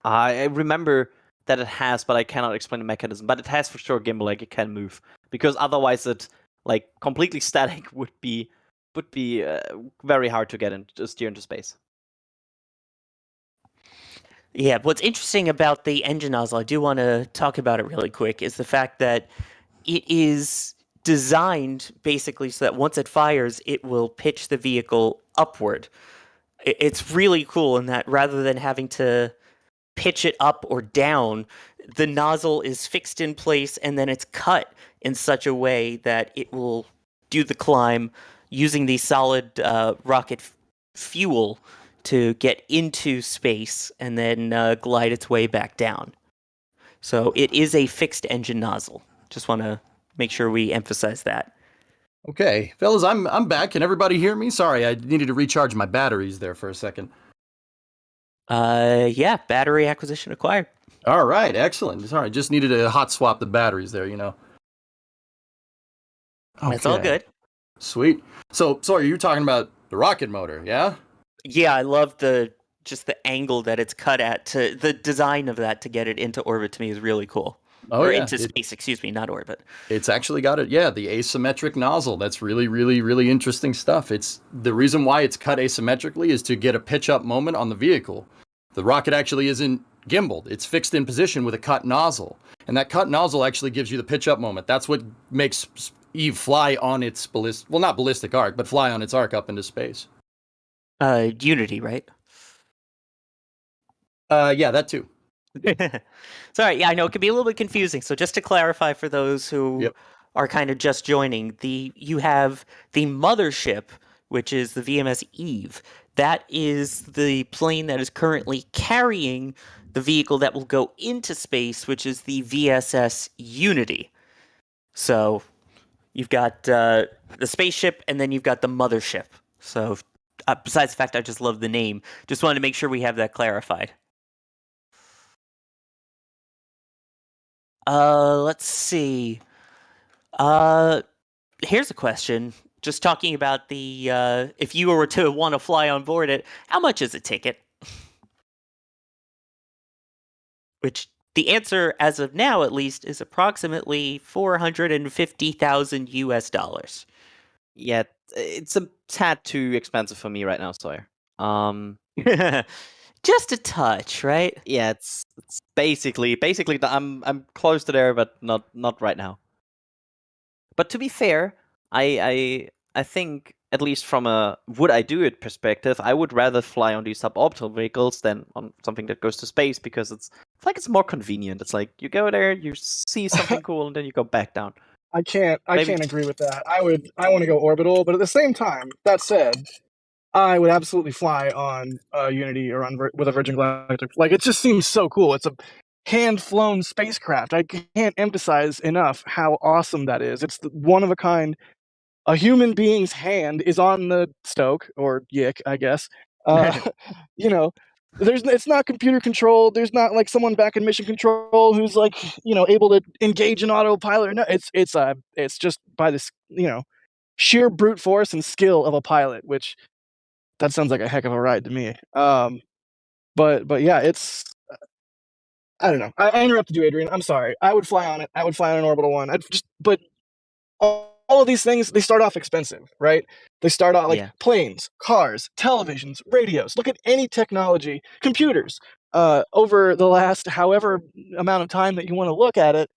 I remember that it has, but I cannot explain the mechanism. But it has for sure gimbal, like it can move, because otherwise it like completely static would be very hard to steer into space. Yeah, what's interesting about the engine nozzle, I do want to talk about it really quick, is the fact that it is designed basically so that once it fires, it will pitch the vehicle upward. It's really cool in that rather than having to pitch it up or down, the nozzle is fixed in place and then it's cut in such a way that it will do the climb using the solid rocket fuel to get into space and then glide its way back down. So it is a fixed engine nozzle. Just want to make sure we emphasize that. Okay, fellas, I'm back. Can everybody hear me? Sorry, I needed to recharge my batteries there for a second. Yeah, battery acquisition acquired. All right, excellent. Sorry, just needed to hot swap the batteries there, you know. Okay. That's all good. Sweet. So, sorry, you're talking about the rocket motor, yeah? Yeah, I love the angle that it's cut at. To the design of that to get it into orbit to me is really cool. Oh, or yeah. into space, excuse me, not orbit. It's actually got it, yeah, the asymmetric nozzle. That's really, really, really interesting stuff. It's the reason why it's cut asymmetrically is to get a pitch up moment on the vehicle. The rocket actually isn't gimbaled. It's fixed in position with a cut nozzle. And that cut nozzle actually gives you the pitch up moment. That's what makes Eve fly on its not ballistic arc, but fly on its arc up into space. Unity, right? Yeah, that too. Sorry, yeah, I know it can be a little bit confusing. So just to clarify for those who are kind of just joining, you have the mothership, which is the VMS Eve. That is the plane that is currently carrying the vehicle that will go into space, which is the VSS Unity. So you've got the spaceship, and then you've got the mothership. So besides the fact I just love the name, just wanted to make sure we have that clarified. Let's see. Here's a question. Just talking about the if you were to want to fly on board it, how much is a ticket? Which the answer, as of now at least, is approximately $450,000 US. Yeah, it's a tad too expensive for me right now, Sawyer. Just a touch, right? Yeah, it's basically I'm close to there, but not right now. But to be fair, I think, at least from a would I do it perspective, I would rather fly on these suborbital vehicles than on something that goes to space, because it's like more convenient. It's like you go there, you see something cool, and then you go back down. I can't agree with that. I want to go orbital, but at the same time, that said, I would absolutely fly on Unity or with a Virgin Galactic. Like, it just seems so cool. It's a hand-flown spacecraft. I can't emphasize enough how awesome that is. It's one of a kind. A human being's hand is on the stoke, or yick, I guess. You know, it's not computer controlled. There's not like someone back in mission control who's like, able to engage an autopilot. No, it's just by this, sheer brute force and skill of a pilot, which that sounds like a heck of a ride to me. But yeah, it's I don't know. I interrupted you, Adrian. I'm sorry. I would fly on it. I would fly on an orbital one. But all of these things, they start off expensive, right? They start out like planes, cars, televisions, radios. Look at any technology, computers, over the last however amount of time that you want to look at it.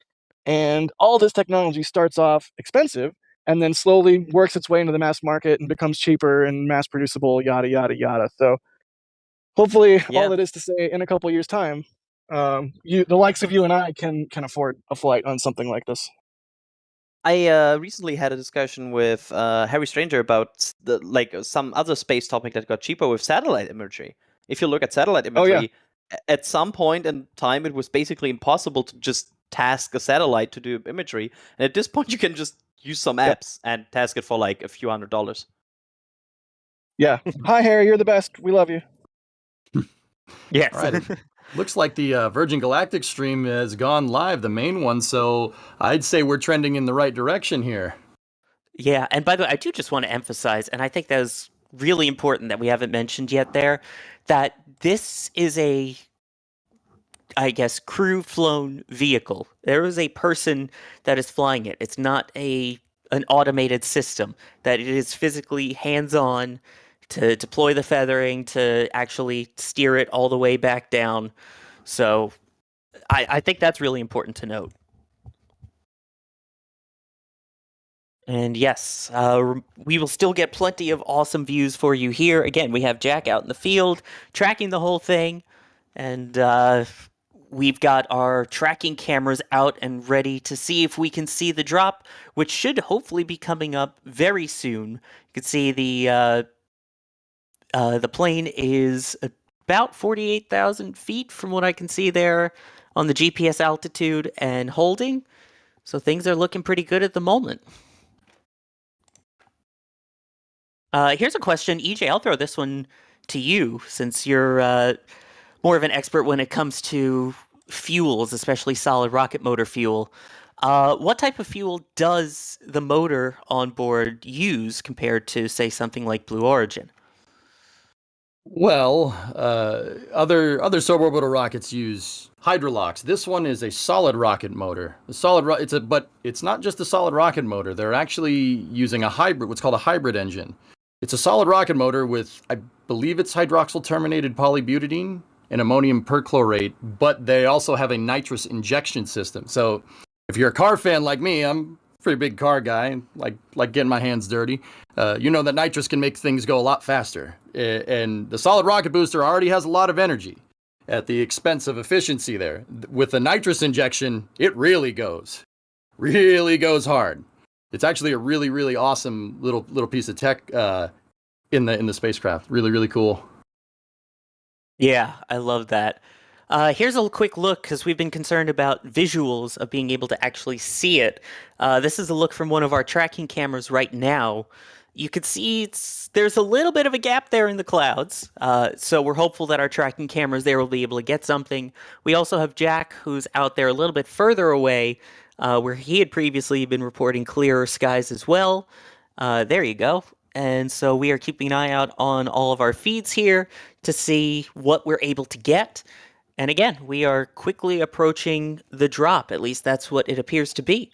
And all this technology starts off expensive and then slowly works its way into the mass market and becomes cheaper and mass producible, yada, yada, yada. So Hopefully, Yeah. all that is to say, in a couple years' time, the likes of you and I can afford a flight on something like this. I recently had a discussion with Harry Stranger about some other space topic that got cheaper with satellite imagery. If you look at satellite imagery, at some point in time, it was basically impossible to just task a satellite to do imagery. And at this point, you can just use some apps and task it for like a few $100s. Yeah. Hi, Harry. You're the best. We love you. Yes. All right. Looks like the Virgin Galactic stream has gone live, the main one. So I'd say we're trending in the right direction here. Yeah, and by the way, I do just want to emphasize, and I think that was really important that we haven't mentioned yet there, that this is a, I guess, crew-flown vehicle. There is a person that is flying it. It's not an automated system, that it is physically hands-on to deploy the feathering, to actually steer it all the way back down. So I think that's really important to note. And yes, we will still get plenty of awesome views for you here. Again, we have Jack out in the field tracking the whole thing, and we've got our tracking cameras out and ready to see if we can see the drop, which should hopefully be coming up very soon. You can see the plane is about 48,000 feet from what I can see there on the GPS altitude and holding. So things are looking pretty good at the moment. Here's a question. EJ, I'll throw this one to you since you're more of an expert when it comes to fuels, especially solid rocket motor fuel. What type of fuel does the motor on board use compared to, say, something like Blue Origin? Well, other suborbital rockets use hydrolox. This one is a solid rocket motor. But it's not just a solid rocket motor. They're actually using a hybrid, what's called a hybrid engine. It's a solid rocket motor with, I believe it's hydroxyl terminated polybutadiene and ammonium perchlorate, but they also have a nitrous injection system. So if you're a car fan like me, I'm a pretty big car guy, like getting my hands dirty. You know that nitrous can make things go a lot faster. And the solid rocket booster already has a lot of energy at the expense of efficiency there. With the nitrous injection, it really goes hard. It's actually a really, really awesome little piece of tech in the spacecraft. Really, really cool. Yeah, I love that. Here's a quick look, because we've been concerned about visuals of being able to actually see it. This is a look from one of our tracking cameras right now. You can see there's a little bit of a gap there in the clouds, so we're hopeful that our tracking cameras there will be able to get something. We also have Jack, who's out there a little bit further away, where he had previously been reporting clearer skies as well. There you go. And so we are keeping an eye out on all of our feeds here to see what we're able to get. And again, we are quickly approaching the drop. At least that's what it appears to be.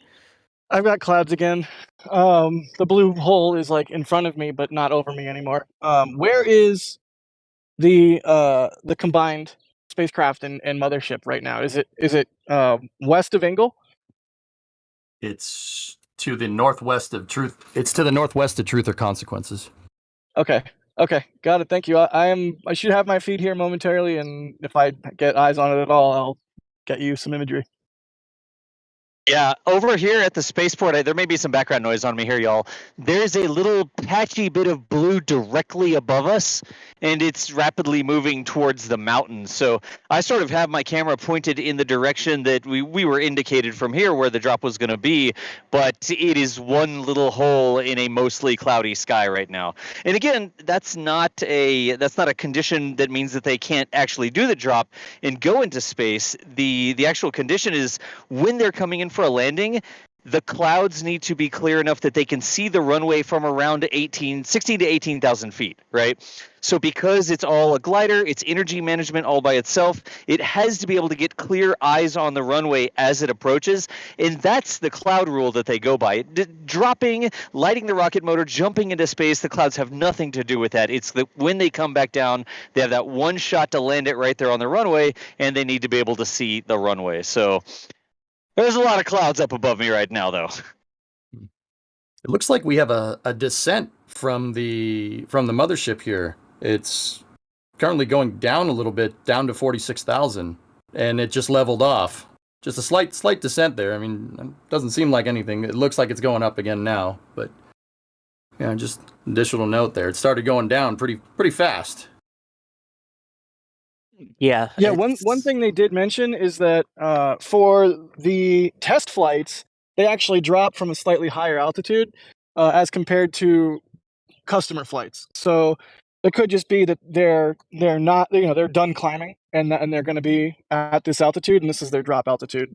I've got clouds again. The blue hole is like in front of me, but not over me anymore. Where is the combined spacecraft and mothership right now? Is it west of Ingle? It's to the northwest of Truth. It's to the northwest of Truth or Consequences. Okay, got it. Thank you. I should have my feed here momentarily, and if I get eyes on it at all, I'll get you some imagery. Yeah, over here at the spaceport, there may be some background noise on me here, y'all. There's a little patchy bit of blue directly above us, and it's rapidly moving towards the mountains. So I sort of have my camera pointed in the direction that we were indicated from here where the drop was going to be, but it is one little hole in a mostly cloudy sky right now. And again, that's not a condition that means that they can't actually do the drop and go into space. The actual condition is when they're coming in for a landing, the clouds need to be clear enough that they can see the runway from around 16 to 18,000 feet, right? So because it's all a glider, it's energy management all by itself, it has to be able to get clear eyes on the runway as it approaches, and that's the cloud rule that they go by. Dropping, lighting the rocket motor, jumping into space, the clouds have nothing to do with that. It's when they come back down, they have that one shot to land it right there on the runway, and they need to be able to see the runway. So there's a lot of clouds up above me right now, though. It looks like we have a descent from the mothership here. It's currently going down a little bit, down to 46,000, and it just leveled off. Just a slight descent there. I mean, it doesn't seem like anything. It looks like it's going up again now, but yeah, just additional note there. It started going down pretty fast. Yeah. Yeah, one thing they did mention is that for the test flights, they actually dropped from a slightly higher altitude as compared to customer flights. So it could just be that they're not, they're done climbing and they're going to be at this altitude, and this is their drop altitude.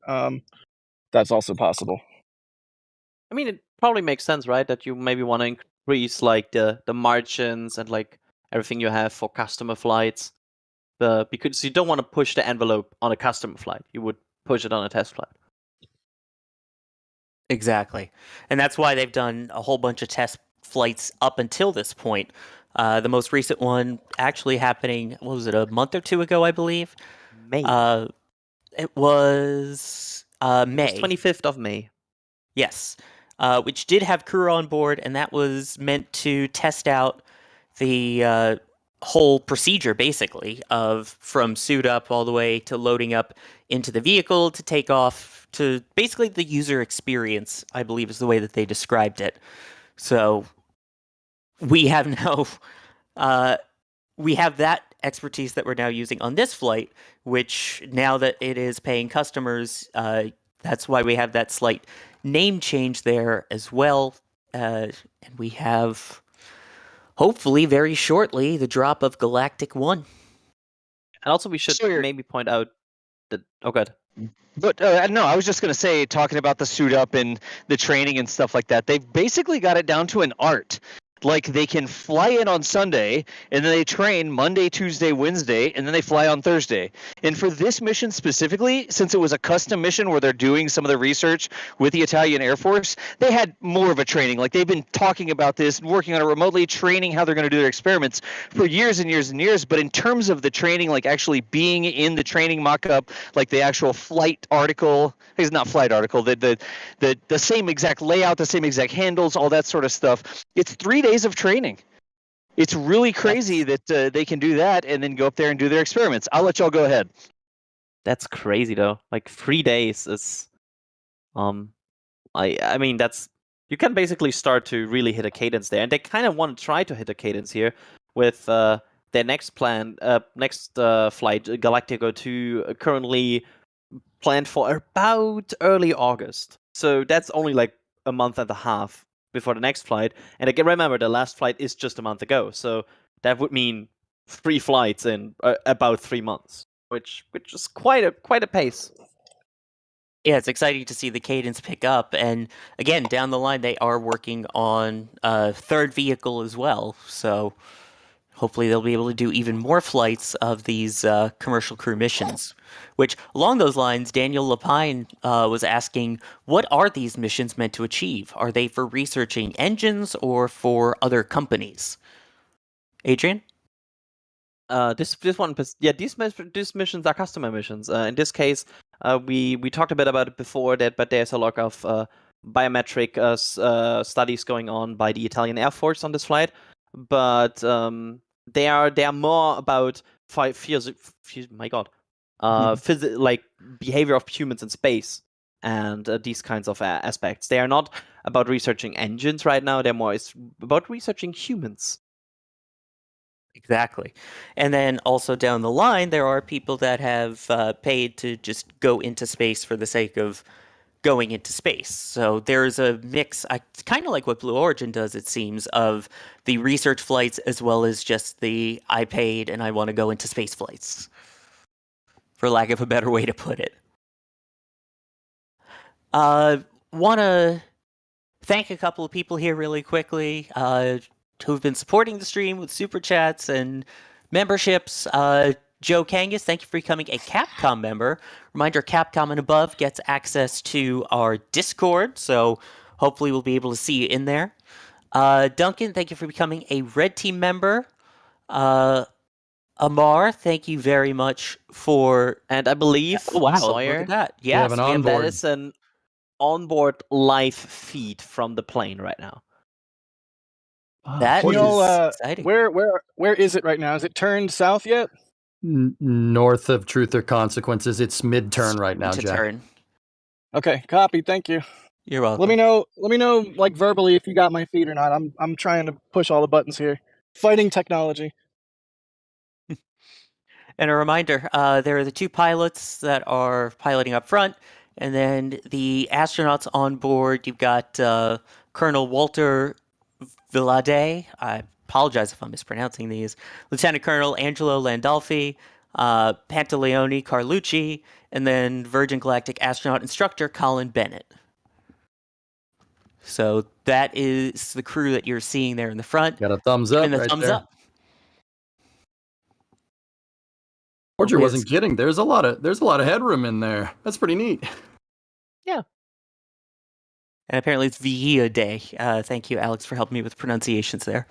That's also possible. I mean, it probably makes sense, right? That you maybe want to increase like the margins and like everything you have for customer flights, because you don't want to push the envelope on a customer flight. You would push it on a test flight. Exactly. And that's why they've done a whole bunch of test flights up until this point. The most recent one actually happening, what was it, a month or two ago, I believe? May. It was May. It was 25th of May. Yes. Which did have crew on board, and that was meant to test out the whole procedure, basically, of from suit up all the way to loading up into the vehicle to take off, to basically the user experience, I believe is the way that they described it. So we have now, we have that expertise that we're now using on this flight, which now that it is paying customers, that's why we have that slight name change there as well. And we have, hopefully very shortly, the drop of Galactic 1. And also we should maybe point out that, oh good. But no, I was just going to say, talking about the suit up and the training and stuff like that, they've basically got it down to an art. Like, they can fly in on Sunday, and then they train Monday, Tuesday, Wednesday, and then they fly on Thursday. And for this mission specifically, since it was a custom mission where they're doing some of the research with the Italian Air Force, they had more of a training. Like, they've been talking about this, working on it remotely, training how they're going to do their experiments for years and years and years. But in terms of the training, like actually being in the training mock-up, like the actual flight article, it's not flight article, the same exact layout, the same exact handles, all that sort of stuff, it's 3 days of training. It's really crazy that they can do that and then go up there and do their experiments. I'll let y'all go ahead. That's crazy though. Like 3 days is, I mean that's, you can basically start to really hit a cadence there, and they kind of want to try to hit a cadence here with their next flight, Galactic 02, currently planned for about early August. So that's only like a month and a half before the next flight. And again, remember, the last flight is just a month ago, so that would mean 3 flights in about 3 months, which is quite a pace. Yeah, it's exciting to see the cadence pick up, and again, down the line they are working on a third vehicle as well, so hopefully they'll be able to do even more flights of these commercial crew missions. Which, along those lines, Daniel Lapine was asking, what are these missions meant to achieve? Are they for researching engines or for other companies? Adrian? These missions are customer missions. In this case, we talked a bit about it before, but there's a lot of biometric studies going on by the Italian Air Force on this flight. But they are more about like behavior of humans in space and these kinds of aspects. They are not about researching engines right now. They're more about researching humans. Exactly. And then also down the line, there are people that have paid to just go into space for the sake of going into space. So there's a mix, kind of like what Blue Origin does, it seems, of the research flights as well as just the I paid and I want to go into space flights, for lack of a better way to put it. Want to thank a couple of people here really quickly who've been supporting the stream with super chats and memberships. Joe Kangas, thank you for becoming a Capcom member. Reminder, Capcom and above gets access to our Discord, so hopefully we'll be able to see you in there. Duncan, thank you for becoming a Red Team member. Amar, thank you very much for... And I believe, look Sawyer, at that. Yes, that is an onboard live feed from the plane right now. That Do you know exciting. where is it right now? Is it turned south yet? North of Truth or Consequences. It's mid-turn right now, to Jack. turn. Okay, copy. Thank you. You're welcome. Let me know, like verbally, if you got my feed or not. I'm trying to push all the buttons here. Fighting technology. And a reminder, there are the 2 pilots that are piloting up front, and then the astronauts on board. You've got Colonel Uoltera Vилья Деи. I apologize if I'm mispronouncing these. Lieutenant Colonel Anджело Landolfi, Pantaleone Kарлуччi, and then Virgin Galactic astronaut instructor Colin Bennett. So that is the crew that you're seeing there in the front. Got a thumbs up And the right thumbs there. up. Porger wasn't kidding. There's a lot of headroom in there. That's pretty neat. Yeah. And apparently it's Villa Day. Thank you, Alex, for helping me with pronunciations there.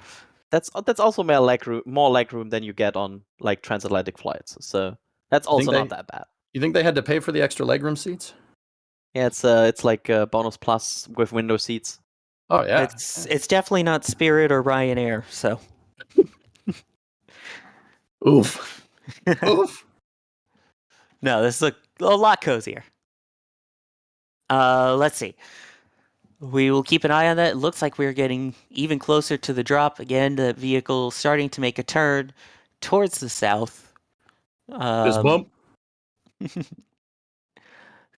That's also more legroom than you get on like transatlantic flights. So that's also not that bad. You think they had to pay for the extra legroom seats? Yeah, it's like bonus plus with window seats. Oh yeah. It's definitely not Spirit or Ryanair, so. Oof. Oof. No, this is a lot cozier. Let's see. We will keep an eye on that. It looks like we're getting even closer to the drop. Again, the vehicle starting to make a turn towards the south. This bump.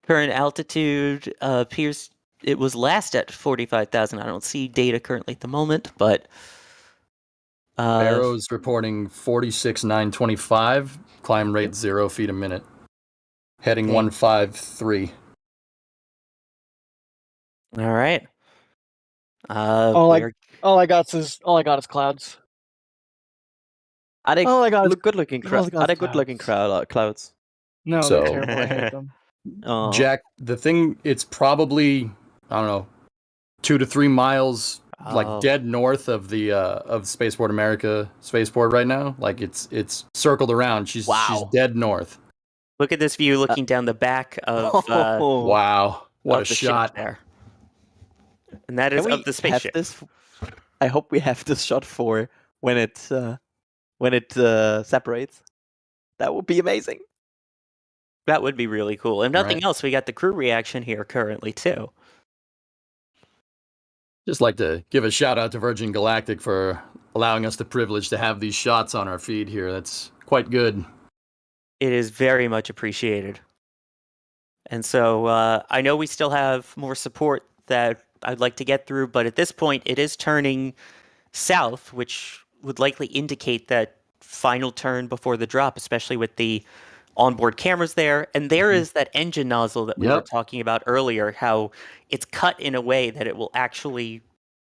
Current altitude appears it was last at 45,000. I don't see data currently at the moment, but Barrow's reporting 46,925. Climb rate 0 feet a minute. Heading 153. All right. All I got is clouds. Are they All I got is good-looking all I got is good-looking clouds? No, So- they're terrible. I hate them. Oh. Jack, the thing, it's probably, I don't know, 2 to 3 miles, like dead north of the of Spaceport America spaceport right now. Like it's circled around. She's dead north. Look at this view looking down the back of Wow, what a of the shot! ship there. And that is of the spaceship. I hope we have this shot for when it separates. That would be amazing. That would be really cool. If nothing Right. else, we got the crew reaction here currently too. Just like to give a shout out to Virgin Galactic for allowing us the privilege to have these shots on our feed here. That's quite good. It is very much appreciated. And so I know we still have more support that I'd like to get through, but at this point it is turning south, which would likely indicate that final turn before the drop, especially with the onboard cameras there. And there is that engine nozzle that we were talking about earlier, how it's cut in a way that it will actually,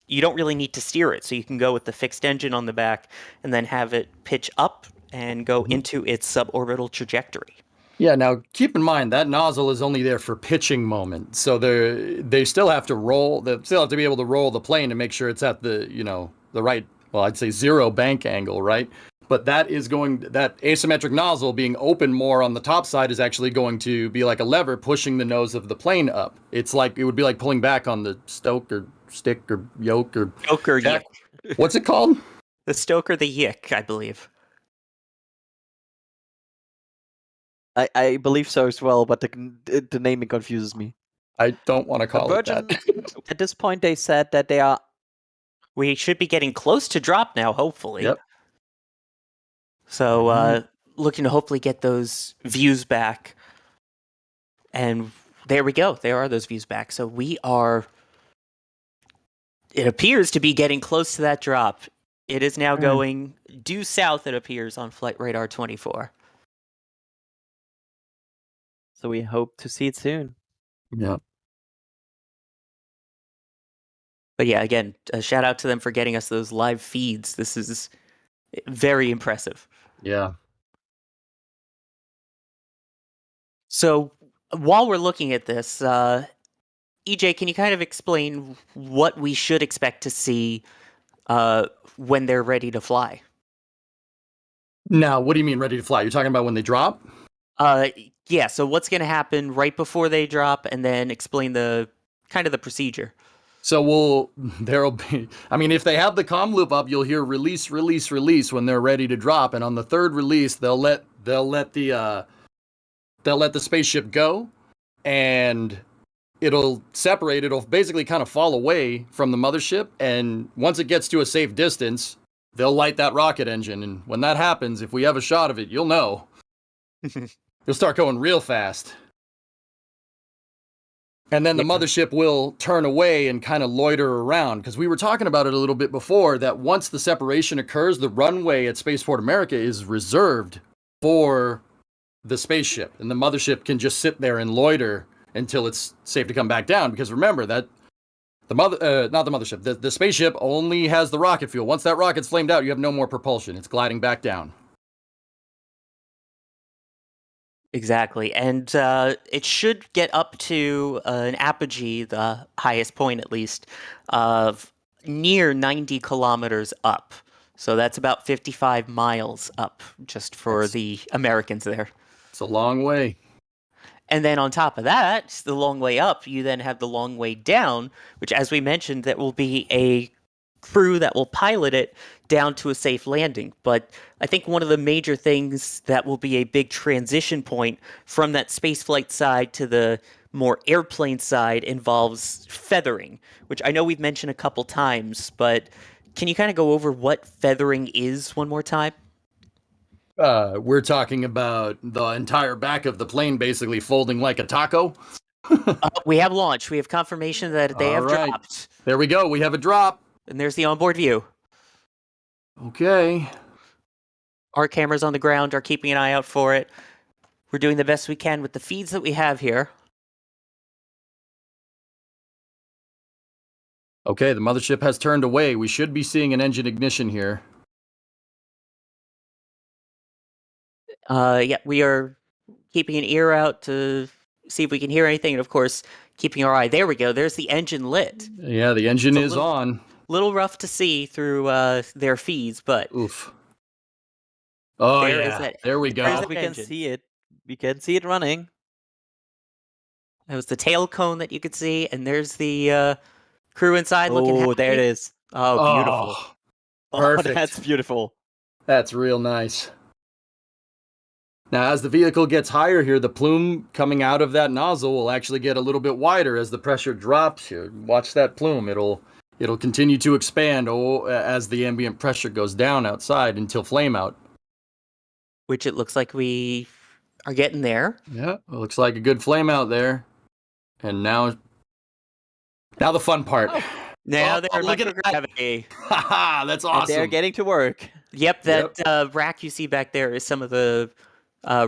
you don't really need to steer it. So you can go with the fixed engine on the back and then have it pitch up and go into its suborbital trajectory. Yeah, now keep in mind that nozzle is only there for pitching moment. So they still have to roll, they still have to be able to roll the plane to make sure it's at the, the right, well, I'd say 0 bank angle, right? But that asymmetric nozzle being open more on the top side is actually going to be like a lever pushing the nose of the plane up. It would be like pulling back on the stoke or stick or yoke or... Stoker yick. What's it called? The stoker, the yick, I believe. I believe so as well, but the naming confuses me. I don't want to call it that. At this point, they said that they are... We should be getting close to drop now, hopefully. Yep. So, looking to hopefully get those views back. And there we go. There are those views back. So we are... It appears to be getting close to that drop. It is now going due south, it appears, on Flight Radar 24. So we hope to see it soon. Yeah. But yeah, again, a shout out to them for getting us those live feeds. This is very impressive. Yeah. So while we're looking at this, EJ, can you kind of explain what we should expect to see when they're ready to fly? Now, what do you mean ready to fly? You're talking about when they drop? Yeah, so what's going to happen right before they drop, and then explain the procedure. So there'll be, I mean, if they have the comm loop up, you'll hear release, release, release when they're ready to drop. And on the third release, they'll let the spaceship go, and it'll separate. It'll basically kind of fall away from the mothership. And once it gets to a safe distance, they'll light that rocket engine. And when that happens, if we have a shot of it, you'll know. You'll start going real fast. And then the mothership will turn away and kind of loiter around, because we were talking about it a little bit before, that once the separation occurs, the runway at Spaceport America is reserved for the spaceship, and the mothership can just sit there and loiter until it's safe to come back down. Because remember that the spaceship only has the rocket fuel. Once that rocket's flamed out, you have no more propulsion. It's gliding back down. Exactly, and it should get up to an apogee, the highest point at least, of near 90 kilometers up. So that's about 55 miles up, just for the Americans there. It's a long way. And then on top of that, the long way up, you then have the long way down, which, as we mentioned, that will be a crew that will pilot it down to a safe landing. But I think one of the major things that will be a big transition point from that spaceflight side to the more airplane side involves feathering, which I know we've mentioned a couple times, but can you kind of go over what feathering is one more time? We're talking about the entire back of the plane basically folding like a taco. We have launched. We have confirmation that they have dropped. There we go. We have a drop. And there's the onboard view. Okay. Our cameras on the ground are keeping an eye out for it. We're doing the best we can with the feeds that we have here. Okay, the mothership has turned away. We should be seeing an engine ignition here. Yeah, we are keeping an ear out to see if we can hear anything, and of course, keeping our eye. There we go. There's the engine lit. Yeah, the engine is on. Little rough to see through their feeds, but oof. Oh yeah, there we go. We can see it. We can see it running. That was the tail cone that you could see, and there's the crew inside looking happy. Oh, there it is. Oh, beautiful. Perfect. Oh, that's beautiful. That's real nice. Now, as the vehicle gets higher here, the plume coming out of that nozzle will actually get a little bit wider as the pressure drops here. Watch that plume. It'll continue to expand as the ambient pressure goes down outside until flame out. Which it looks like we are getting there. Yeah, it looks like a good flame out there. And now the fun part. Oh. Now they're microgravity. Haha, that's awesome. And they're getting to work. Yep, that rack you see back there is some of the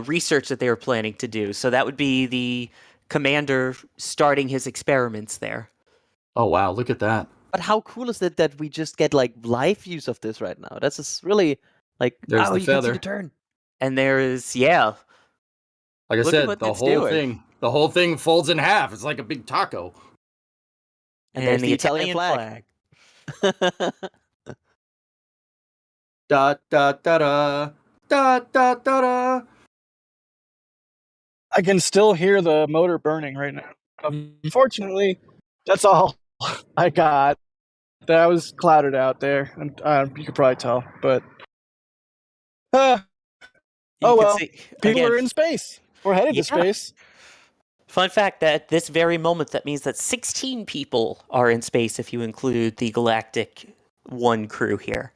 research that they were planning to do. So that would be the commander starting his experiments there. Oh, wow, look at that. But how cool is it that we just get like live views of this right now? That's just really like, there's the you feather. Can see the turn. And there is, yeah. Like I said, the whole thing folds in half. It's like a big taco. And there's the Italian flag. Da da da da da da da. I can still hear the motor burning right now. Unfortunately, that's all I got. That was clouded out there, and you could probably tell. But oh well, people are in space. We're headed to space. Fun fact that at this very moment, that means that 16 people are in space if you include the Galactic 1 crew here.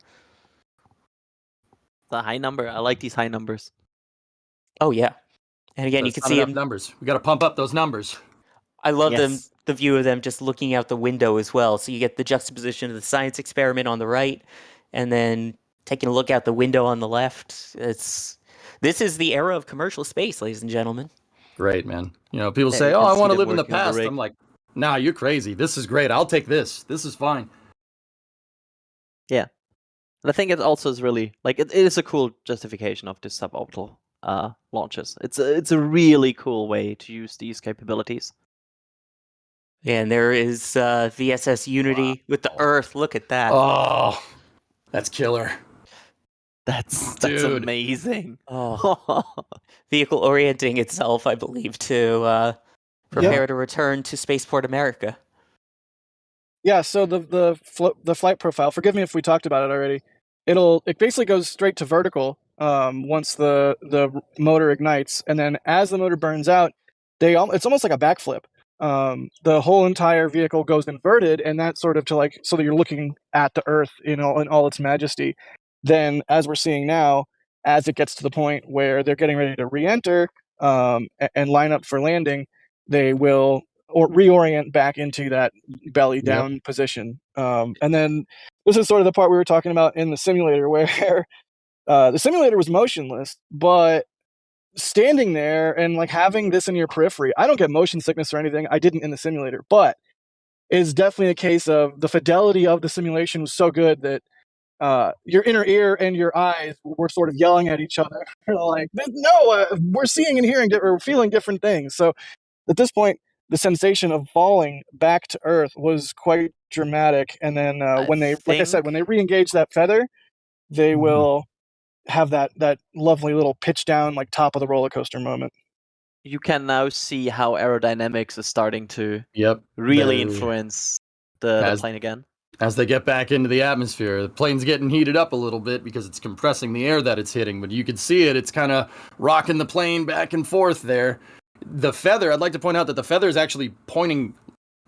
The high number. I like these high numbers. Oh, yeah. And again, you can see numbers. We got to pump up those numbers. I love the view of them just looking out the window as well. So you get the juxtaposition of the science experiment on the right, and then taking a look out the window on the left. This is the era of commercial space, ladies and gentlemen. Great, man. You know, people say, I want to live in the past. I'm like, nah, you're crazy. This is great. I'll take this. This is fine. Yeah. And I think it also is really, like, it is a cool justification of this suborbital launches. It's a really cool way to use these capabilities. And there is VSS Unity with the Earth. Look at that. Oh, that's killer. That's amazing. Oh. Vehicle orienting itself, I believe, to prepare to return to Spaceport America. Yeah, so the flight profile, forgive me if we talked about it already. It basically goes straight to vertical once the motor ignites, and then as the motor burns out, it's almost like a backflip. The whole entire vehicle goes inverted, and that's sort of so that you're looking at the Earth, in all its majesty. Then, as we're seeing now, as it gets to the point where they're getting ready to re-enter and line up for landing, they will reorient back into that belly down position. And then this is sort of the part we were talking about in the simulator, where the simulator was motionless, but standing there and having this in your periphery, I don't get motion sickness or anything. I didn't in the simulator, but it's definitely a case of the fidelity of the simulation was so good that your inner ear and your eyes were sort of yelling at each other. Like, no, we're seeing and hearing or feeling different things. So at this point, the sensation of falling back to Earth was quite dramatic. And then when they re-engage that feather, they will have that lovely little pitch down, top of the roller coaster moment. You can now see how aerodynamics is starting to really influence the plane again. As they get back into the atmosphere, the plane's getting heated up a little bit because it's compressing the air that it's hitting, but you can see it's kind of rocking the plane back and forth there. The feather, I'd like to point out that the feather is actually pointing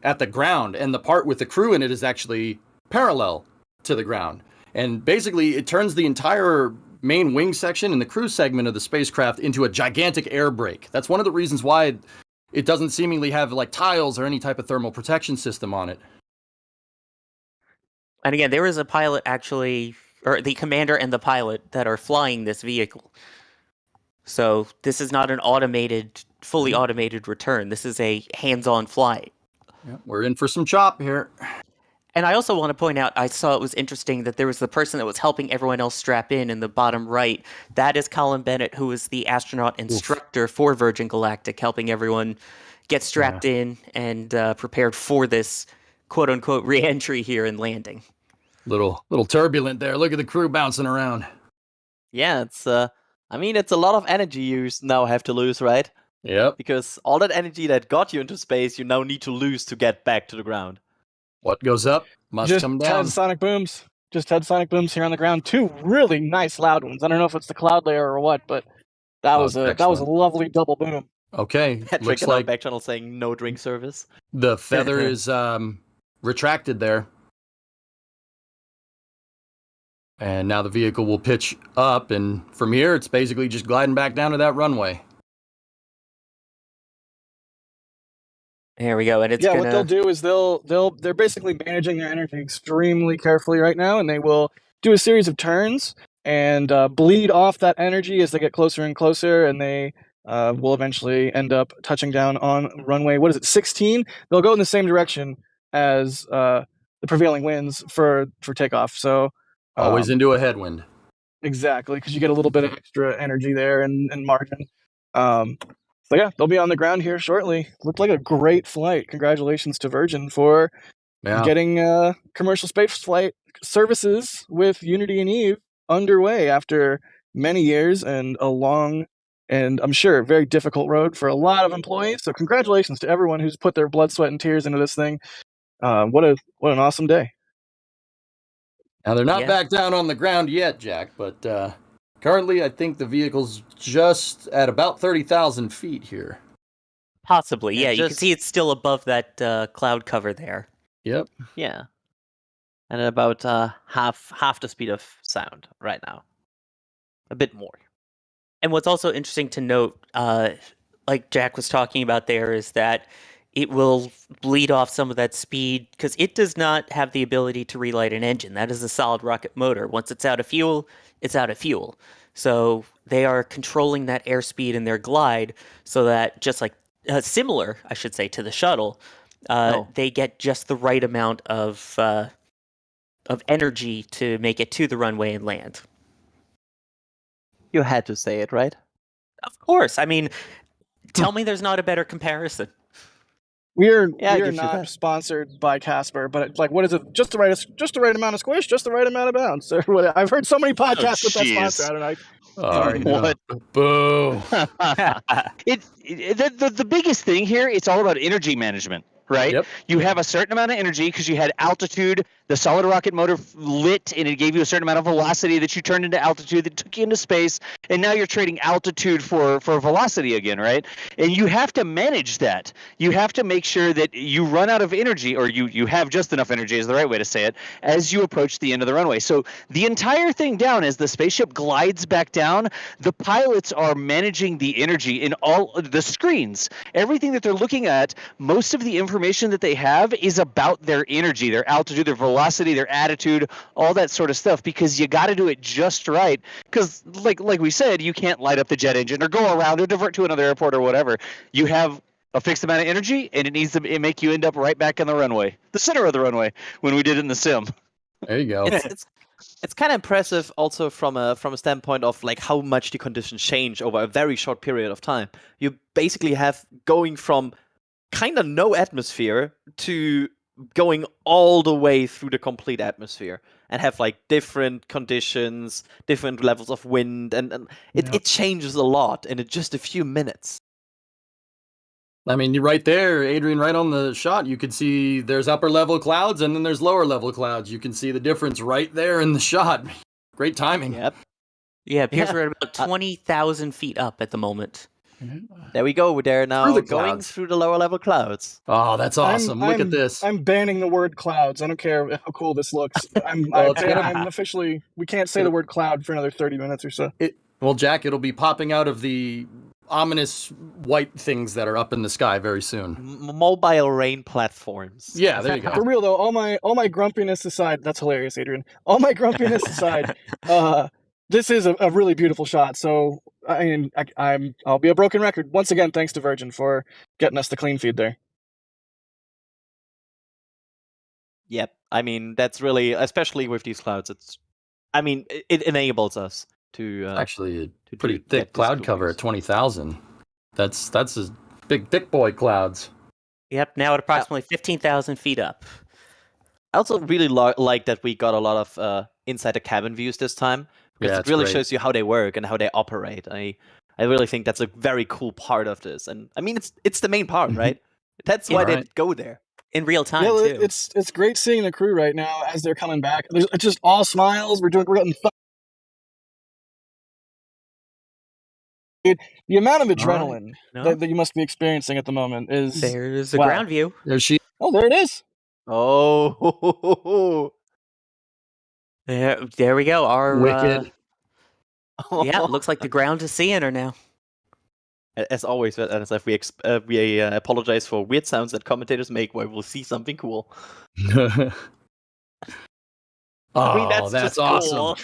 at the ground, and the part with the crew in it is actually parallel to the ground. And basically, it turns the entire main wing section and the crew segment of the spacecraft into a gigantic air brake. That's one of the reasons why it doesn't seemingly have tiles or any type of thermal protection system on it. And again, there is a pilot actually, or the commander and the pilot that are flying this vehicle. So this is not an fully automated return. This is a hands-on flight. Yeah, we're in for some chop here. And I also want to point out, I saw it was interesting that there was the person that was helping everyone else strap in the bottom right. That is Colin Bennett, who is the astronaut instructor for Virgin Galactic, helping everyone get strapped in and prepared for this quote-unquote re-entry here and landing. Little turbulent there. Look at the crew bouncing around. Yeah, it's a lot of energy you now have to lose, right? Yep. Because all that energy that got you into space, you now need to lose to get back to the ground. What goes up must come down. Just sonic booms. Just had sonic booms here on the ground. Two really nice loud ones. I don't know if it's the cloud layer or what, but that was a lovely double boom. Okay. Looks like back channel saying no drink service. The feather is retracted there. And now the vehicle will pitch up, and from here it's basically just gliding back down to that runway. There we go, and it's what they'll do is they're basically managing their energy extremely carefully right now, and they will do a series of turns and bleed off that energy as they get closer and closer, and they will eventually end up touching down on runway. 16? They'll go in the same direction as the prevailing winds for takeoff. So always into a headwind. Exactly, because you get a little bit of extra energy there and margin. So yeah, they'll be on the ground here shortly. Looked like a great flight. Congratulations to Virgin for getting commercial space flight services with Unity and Eve underway after many years and a long and I'm sure very difficult road for a lot of employees. So congratulations to everyone who's put their blood, sweat, and tears into this thing. What an awesome day. Now they're not back down on the ground yet, Jack, but currently I think the vehicle's just at about 30,000 feet here. Possibly, yeah. You can see it's still above that cloud cover there. Yep. Yeah. And at about half the speed of sound right now. A bit more. And what's also interesting to note, like Jack was talking about there, is that it will bleed off some of that speed because it does not have the ability to relight an engine. That is a solid rocket motor. Once it's out of fuel, it's out of fuel. So they are controlling that airspeed in their glide so that just like similar, I should say, to the shuttle, they get just the right amount of energy to make it to the runway and land. You had to say it, right? Of course. I mean, tell me there's not a better comparison. We are not sponsored by Casper, but it's like, what is it? Just the right amount of squish, just the right amount of bounce. I've heard so many podcasts with that sponsor. I don't know. Sorry, what? Boo. The biggest thing here, it's all about energy management. right? Yep. You have a certain amount of energy because you had altitude, the solid rocket motor lit, and it gave you a certain amount of velocity that you turned into altitude that took you into space, and now you're trading altitude for velocity again, right? And you have to manage that. You have to make sure that you run out of energy, or you have just enough energy is the right way to say it, as you approach the end of the runway. So the entire thing down, as the spaceship glides back down, the pilots are managing the energy in all the screens. Everything that they're looking at, most of the information that they have is about their energy, their altitude, their velocity, their attitude, all that sort of stuff, because you got to do it just right. Because like we said, you can't light up the jet engine or go around or divert to another airport or whatever. You have a fixed amount of energy, and it needs to make you end up right back in the runway, the center of the runway, when we did it in the sim. There you go. It's kind of impressive also from a standpoint of like how much the conditions change over a very short period of time. You basically have going from kind of no atmosphere to going all the way through the complete atmosphere, and have like different conditions, different levels of wind, and it changes a lot in just a few minutes. I mean, you're right there, Adrian, right on the shot. You can see there's upper level clouds and then there's lower level clouds. You can see the difference right there in the shot. Great timing. Yep. Yeah, it appears we're at about 20,000 feet up at the moment. There we go. They're now Through the going clouds. through the lower level clouds. Oh, that's awesome. Look at this. I'm banning the word clouds. I don't care how cool this looks. I'm officially. We can't say the word cloud for another 30 minutes or so. Well, Jack, it'll be popping out of the ominous white things that are up in the sky very soon. Mobile rain platforms. Yeah, there you go. For real though, all my grumpiness aside, that's hilarious, Adrian. All my grumpiness aside, this is a really beautiful shot. So I mean, I'll be a broken record once again. Thanks to Virgin for getting us the clean feed there. Yep. I mean, that's really, especially with these clouds. It enables us to Actually, a to pretty get thick these cloud cover at 20,000. That's a big thick boy clouds. Yep, now at approximately 15,000 feet up. I also really like that we got a lot of inside the cabin views this time, because Yeah, it it's really great. shows you how they work and how they operate. I really think that's a very cool part of this, and I mean it's the main part, right? That's why they go there In real time, Yeah, too. it's great seeing the crew right now as they're coming back. It's just all smiles. We're getting the amount of adrenaline that you must be experiencing at the moment is. There's a wow. ground view. There she. Oh, there it is. Oh, There we go. Our Wicked. yeah, it looks like the ground is seeing her now. As always, as if we apologize for weird sounds that commentators make where we'll see something cool. Oh, that's that's just awesome. cool.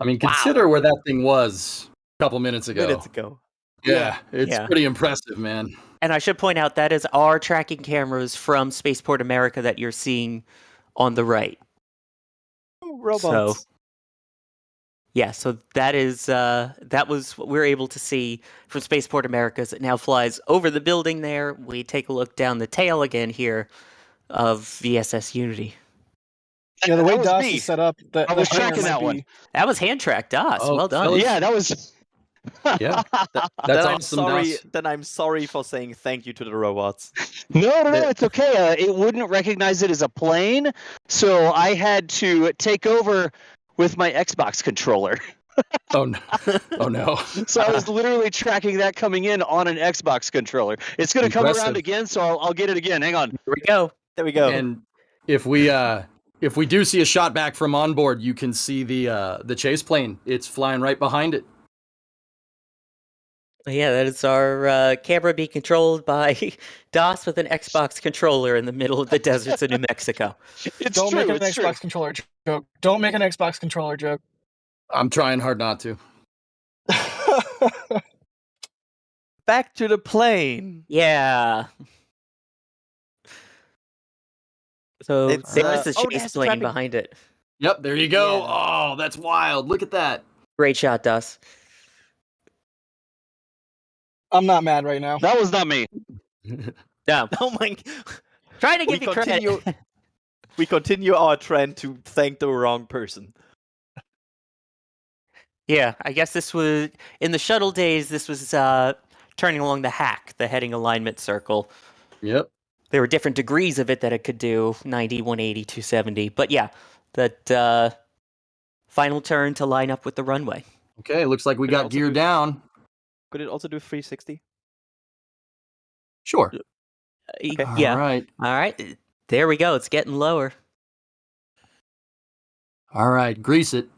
I mean, consider where that thing was a couple minutes ago. Yeah. It's pretty impressive, man. And I should point out that is our tracking cameras from Spaceport America that you're seeing on the right. Robots. So, yeah, so that is that was what we're able to see from Spaceport America as it now flies over the building there. We take a look down the tail again here of VSS Unity. Yeah, the way That was DOS me. is set up, I was tracking that one. That was hand tracked, DOS. Oh, well done. fellas. Yeah, that was. Yeah, that's then I'm awesome. sorry. Das. Then I'm sorry for saying thank you to the robots. No, it's okay. It wouldn't recognize it as a plane, so I had to take over with my Xbox controller. Oh no! Oh no! So I was literally tracking that coming in on an Xbox controller. It's going to come around again, so I'll get it again. Hang on. Here we go. There we go. And if we do see a shot back from onboard, you can see the chase plane. It's flying right behind it. Yeah, that is our camera being controlled by DOS with an Xbox controller in the middle of the deserts of New Mexico. Don't make an Xbox controller joke. Don't make an Xbox controller joke. I'm trying hard not to. Back to the plane. Yeah. So It's, there's the oh, chase that's plane tracking. behind it. Yep, there you go. Yeah. Oh, that's wild. Look at that. Great shot, DOS. I'm not mad right now. That was not me. No. Oh my! Trying to give you credit. We continue our trend to thank the wrong person. Yeah, I guess this was in the shuttle days. This was turning along the hack, the heading alignment circle. Yep. There were different degrees of it that it could do, 90, 180, 270. But yeah, that final turn to line up with the runway. Okay, looks like we Could it got also gear do- down. Could it also do 360? Sure. Yeah. All right. There we go. It's getting lower. All right, grease it.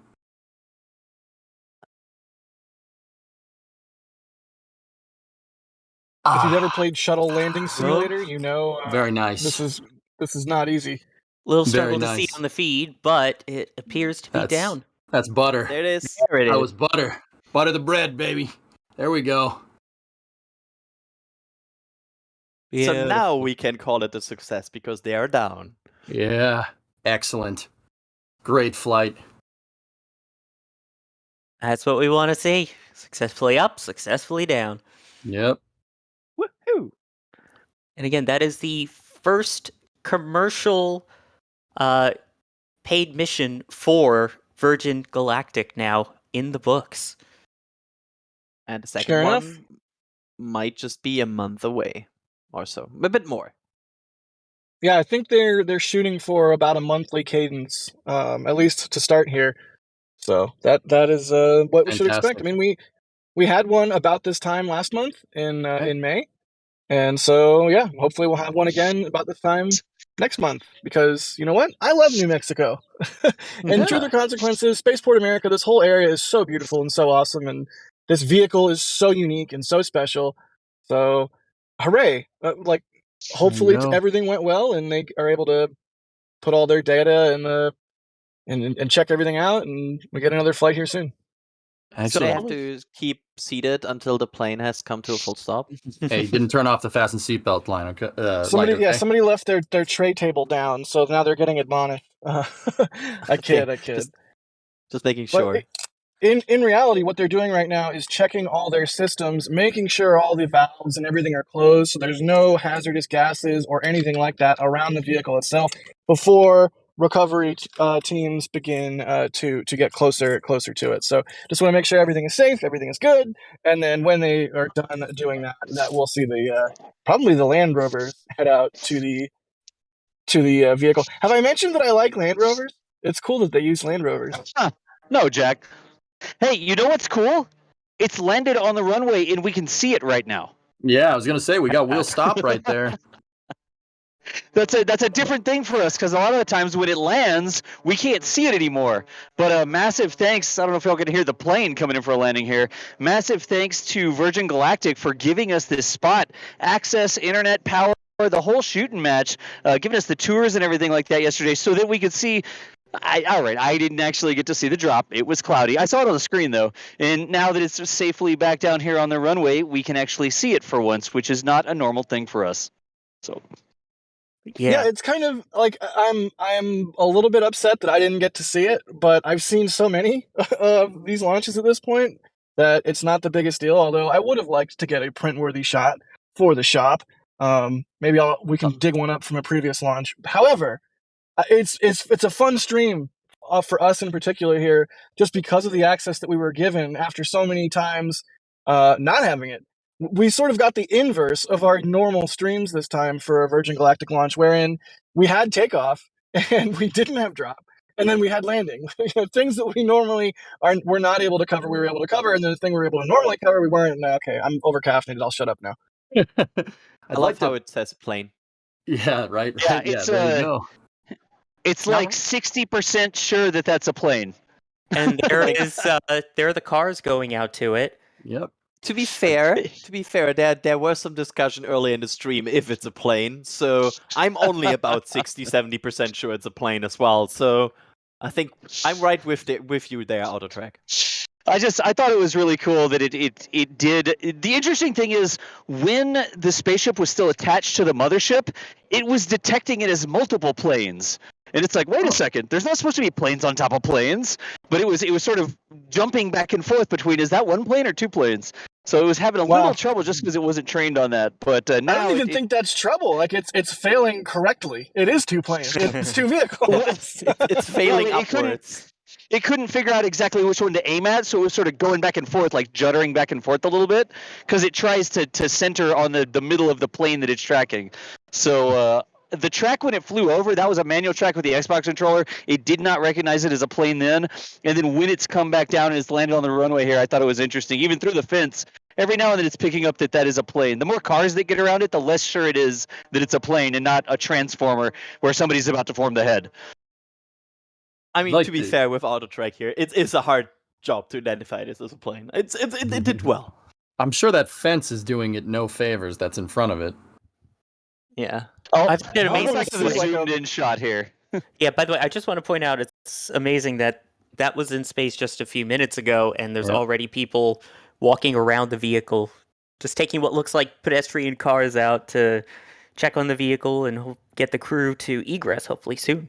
If you've ever played Shuttle Landing Simulator, you know Very nice. this is not easy. Little Very struggle to see nice. on the feed, but it appears to be down. That's butter. There it is. There it That is. was butter. Butter the bread, baby. There we go. So now we can call it a success because they are down. Yeah. Excellent. Great flight. That's what we want to see. Successfully up, successfully down. Yep. Woohoo! And again, that is the first commercial paid mission for Virgin Galactic now in the books. And the second Fair one enough. might just be a month away or so. A bit more. Yeah, I think they're shooting for about a monthly cadence, at least to start here. So that is what we should expect. I Fantastic. mean, we had one about this time last month in May, and so yeah, hopefully we'll have one again about this time next month. Because you know what, I love New Mexico, and Truth or Consequences, Spaceport America. This whole area is so beautiful and so awesome, and this vehicle is so unique and so special. So, hooray! Hopefully go. everything went well, and they are able to put all their data and check everything out, and we get another flight here soon. So they have Excellent. to keep seated until the plane has come to a full stop. Hey, didn't turn off the fasten seatbelt line. Okay. Somebody, light, okay? somebody left their tray table down, so now they're getting admonished. I kid. Just making But sure. in reality, what they're doing right now is checking all their systems, making sure all the valves and everything are closed, so there's no hazardous gases or anything like that around the vehicle itself before recovery teams begin to get closer to it. So just want to make sure everything is safe, everything is good, and then when they are done doing that we'll see the probably the Land Rovers head out to the vehicle. Have I mentioned that I like Land Rovers? It's cool that they use Land Rovers. No, Jack. Hey, you know what's cool? It's landed on the runway and we can see it right now. Yeah, I was gonna say we got wheel stop right there. That's a different thing for us because a lot of the times when it lands, we can't see it anymore. But massive thanks. I don't know if y'all can hear the plane coming in for a landing here. Massive thanks to Virgin Galactic for giving us this spot, access, internet, power, the whole shooting match, giving us the tours and everything like that yesterday so that we could see. All right, I didn't actually get to see the drop. It was cloudy. I saw it on the screen, though. And now that it's safely back down here on the runway, we can actually see it for once, which is not a normal thing for us. So, yeah, it's kind of like I'm a little bit upset that I didn't get to see it, but I've seen so many of these launches at this point that it's not the biggest deal, although I would have liked to get a print-worthy shot for the shop. Maybe we can dig one up from a previous launch. However, it's a fun stream for us in particular here, just because of the access that we were given after so many times not having it. We sort of got the inverse of our normal streams this time for a Virgin Galactic launch, wherein we had takeoff and we didn't have drop, and then we had landing. Things that we normally we're not able to cover, we were able to cover, and then the thing we were able to normally cover, we weren't. Okay, I'm over caffeinated. I'll shut up now. I love how it says plane. Yeah, right. Yeah, Yeah, it's, there you go. it's like 60% sure that that's a plane. And there is there are the cars going out to it. Yep. To be fair, there was some discussion early in the stream if it's a plane. So I'm only about 60-70% sure it's a plane as well. So I think I'm right with you there, Autotrack. I thought it was really cool that it did. The interesting thing is when the spaceship was still attached to the mothership, it was detecting it as multiple planes. And it's like, wait a second, there's not supposed to be planes on top of planes, but it was sort of jumping back and forth between, is that one plane or two planes? So it was having a little trouble just because it wasn't trained on that. But now I don't even think that's trouble. Like it's failing correctly. It is two planes. It's two vehicles. It's failing upwards. it couldn't figure out exactly which one to aim at, so it was sort of going back and forth, like juddering back and forth a little bit, because it tries to center on the middle of the plane that it's tracking. So the track when it flew over, that was a manual track with the Xbox controller. It did not recognize it as a plane then, and then when it's come back down and it's landed on the runway here, I thought it was interesting. Even through the fence, every now and then it's picking up that is a plane. The more cars that get around it, the less sure it is that it's a plane and not a transformer where somebody's about to form the head. I mean, to be fair with AutoTrack here, it is a hard job to identify this as a plane. It did well. I'm sure that fence is doing it no favors that's in front of it. Yeah. I've been amazing. This is a zoomed-in shot here. Yeah, by the way, I just want to point out it's amazing that was in space just a few minutes ago, and there's already people walking around the vehicle, just taking what looks like pedestrian cars out to check on the vehicle and get the crew to egress hopefully soon.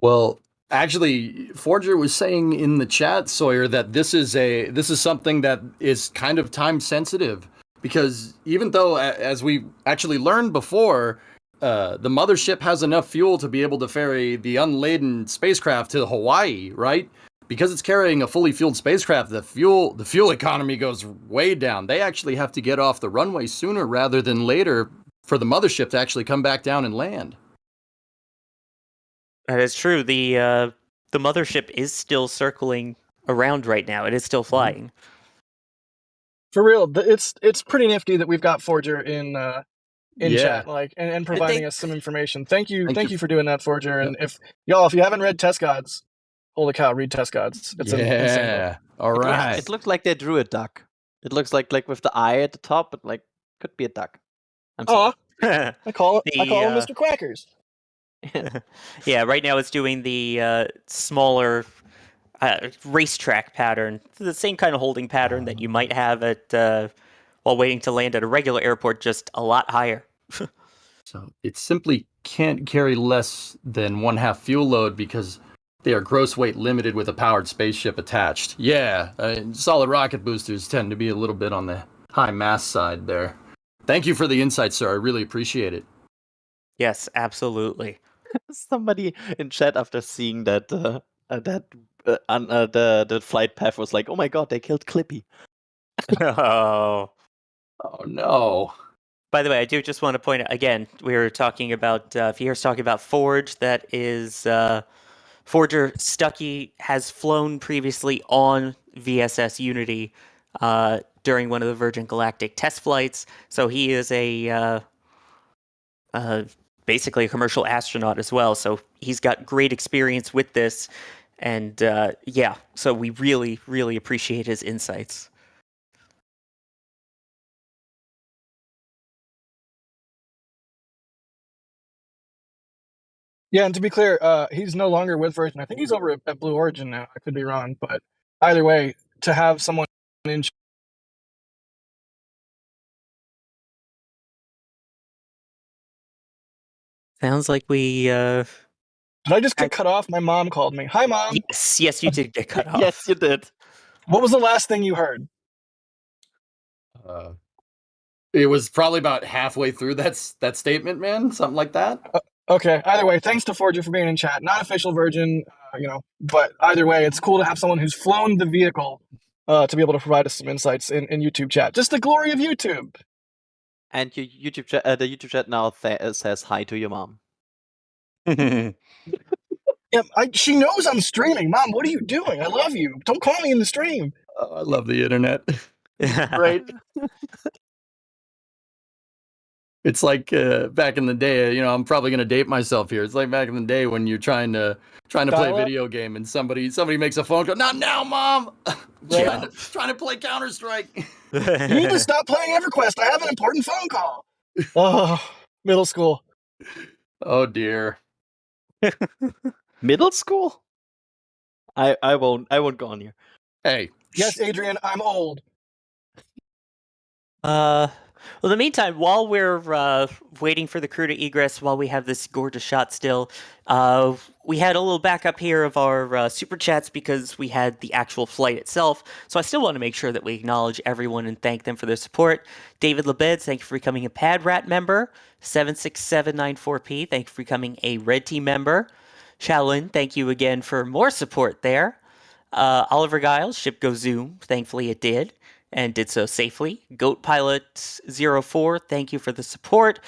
Well, actually, Forger was saying in the chat, Sawyer, that this is something that is kind of time sensitive, because even though, as we actually learned before, the mothership has enough fuel to be able to ferry the unladen spacecraft to Hawaii, right? Because it's carrying a fully fueled spacecraft, the fuel economy goes way down. They actually have to get off the runway sooner rather than later for the mothership to actually come back down and land. That is true. The mothership is still circling around right now. It is still flying. For real, it's pretty nifty that we've got Forger in chat, like, and providing us some information. Thank you for doing that, Forger. And if you haven't read Test Gods, holy cow, read Test Gods. It's an insane book. All right. It looked like they drew a duck. It looks like with the eye at the top, but like could be a duck. I'm sorry. I call him Mr. Quackers. Yeah, right now it's doing the smaller racetrack pattern, the same kind of holding pattern that you might have at while waiting to land at a regular airport, just a lot higher. So it simply can't carry less than 1/2 fuel load because they are gross weight limited with a powered spaceship attached. Yeah, solid rocket boosters tend to be a little bit on the high mass side there. Thank you for the insight, sir. I really appreciate it. Yes, absolutely. Somebody in chat after seeing that the flight path was like, oh my god, they killed Clippy. Oh no. By the way, I do just want to point out again, we were talking about Fierce talking about Forge. That is Forger Stuckey has flown previously on VSS Unity during one of the Virgin Galactic test flights. So he is basically a commercial astronaut as well. So he's got great experience with this. And so we really, really appreciate his insights. Yeah, and to be clear, he's no longer with Virgin. I think he's over at Blue Origin now. I could be wrong, but either way, to have someone in. Sounds like we. Did I just get cut off? My mom called me. Hi, Mom. Yes, you did get cut off. Yes, you did. What was the last thing you heard? It was probably about halfway through that statement, man. Something like that. Okay. Either way, thanks to Forger for being in chat. Not official Virgin, but either way, it's cool to have someone who's flown the vehicle to be able to provide us some insights in YouTube chat. Just the glory of YouTube. And your YouTube chat, the YouTube chat now says hi to your mom. Yeah, she knows I'm streaming. Mom, what are you doing? I love you. Don't call me in the stream. Oh, I love the internet. Right. It's like back in the day, I'm probably going to date myself here. It's like back in the day when you're trying to play a video game and somebody makes a phone call. Not now, Mom. Yeah. trying to play Counter-Strike. You need to stop playing EverQuest. I have an important phone call. Oh, middle school. Oh dear. Middle school? I won't go on here. Hey. Yes, Adrian, I'm old. Well, in the meantime, while we're waiting for the crew to egress, while we have this gorgeous shot still, we had a little backup here of our super chats because we had the actual flight itself. So I still want to make sure that we acknowledge everyone and thank them for their support. David Lebed, thank you for becoming a Pad Rat member. 76794P, thank you for becoming a Red Team member. Shaolin, thank you again for more support there. Oliver Giles, ship go zoom. Thankfully it did, and did so safely. Goat Pilot 04, thank you for the support.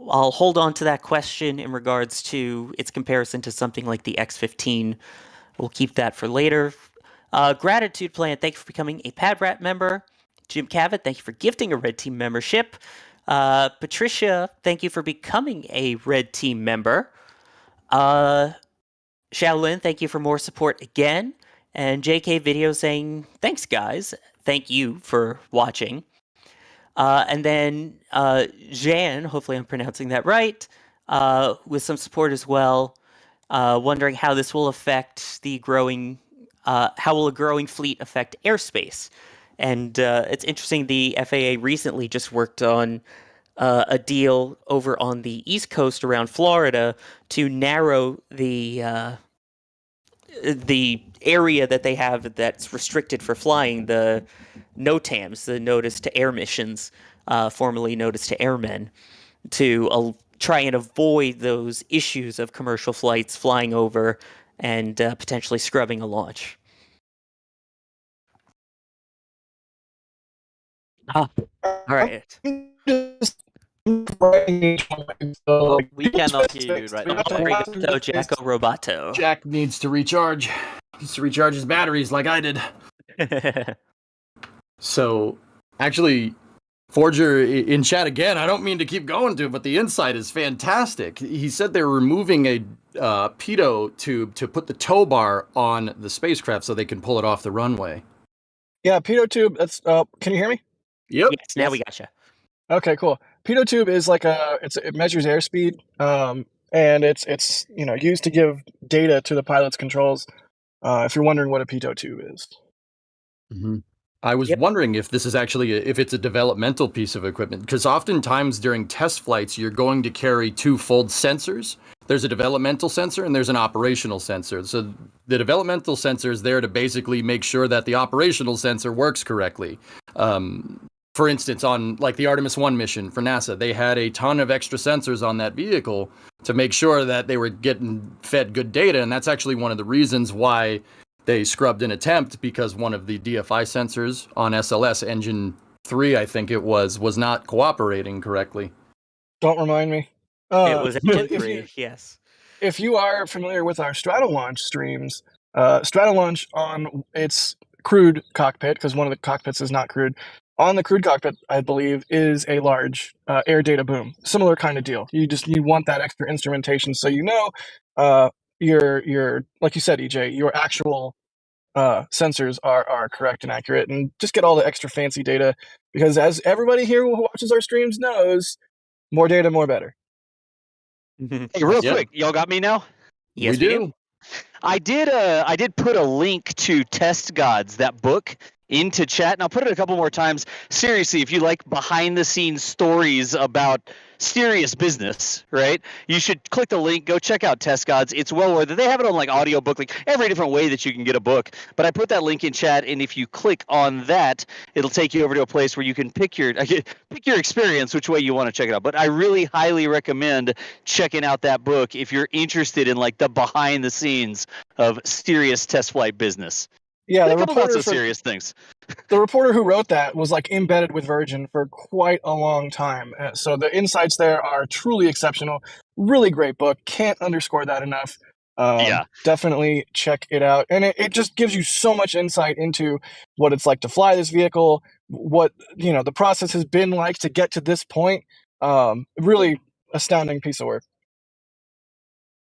I'll hold on to that question in regards to its comparison to something like the X-15. We'll keep that for later. Gratitude Plan, thank you for becoming a PadRat member. Jim Cavett, thank you for gifting a Red Team membership. Patricia, thank you for becoming a Red Team member. Shaolin, thank you for more support again. And JK Video saying, thanks guys. Thank you for watching. And then Jan, hopefully I'm pronouncing that right, with some support as well, wondering how this will affect the growing, how will a growing fleet affect airspace? And it's interesting, the FAA recently just worked on a deal over on the East Coast around Florida to narrow the area that they have that's restricted for flying, the NOTAMs, the Notice to Air Missions, formerly Notice to Airmen, to try and avoid those issues of commercial flights flying over and potentially scrubbing a launch. All right. We cannot hear you right now. Arigato, Jacko Roboto. Jack needs to recharge. Needs to recharge his batteries like I did. So, actually, Forger in chat again, I don't mean to keep going to, but the insight is fantastic. He said they're removing a pitot tube to put the tow bar on the spacecraft so they can pull it off the runway. Yeah, pitot tube. That's. Can you hear me? Yep. Yes, now we gotcha. Okay, cool. Pitot tube is like it measures airspeed, and it's used to give data to the pilot's controls. If you're wondering what a pitot tube is. Mm-hmm. I was wondering if this is actually if it's a developmental piece of equipment, because oftentimes during test flights you're going to carry two-fold sensors. There's a developmental sensor and there's an operational sensor. So the developmental sensor is there to basically make sure that the operational sensor works correctly. For instance, on like the Artemis 1 mission for NASA, they had a ton of extra sensors on that vehicle to make sure that they were getting fed good data. And that's actually one of the reasons why they scrubbed an attempt, because one of the DFI sensors on SLS engine 3, I think it was not cooperating correctly. Don't remind me. It was engine 3, yes. If you are familiar with our Stratolaunch streams, Stratolaunch on its crewed cockpit, because one of the cockpits is not crewed, on the crewed cockpit, I believe, is a large air data boom. Similar kind of deal. You want that extra instrumentation so you know your like you said, EJ, your actual sensors are correct and accurate, and just get all the extra fancy data, because as everybody here who watches our streams knows, more data, more better. Hey, real quick, y'all got me now? Yes, we do. I did put a link to Test Gods, that book, into chat, and I'll put it a couple more times. Seriously, if you like behind the scenes stories about serious business, right? You should click the link, go check out Test Gods. It's well worth it. They have it on like audiobook, like every different way that you can get a book. But I put that link in chat, and if you click on that, it'll take you over to a place where you can pick your experience, which way you want to check it out. But I really highly recommend checking out that book if you're interested in like the behind the scenes of serious test flight business. Yeah, the lots reporter of serious things. The reporter who wrote that was like embedded with Virgin for quite a long time. So the insights there are truly exceptional. Really great book. Can't underscore that enough. Definitely check it out. And it just gives you so much insight into what it's like to fly this vehicle, what the process has been like to get to this point. Really astounding piece of work.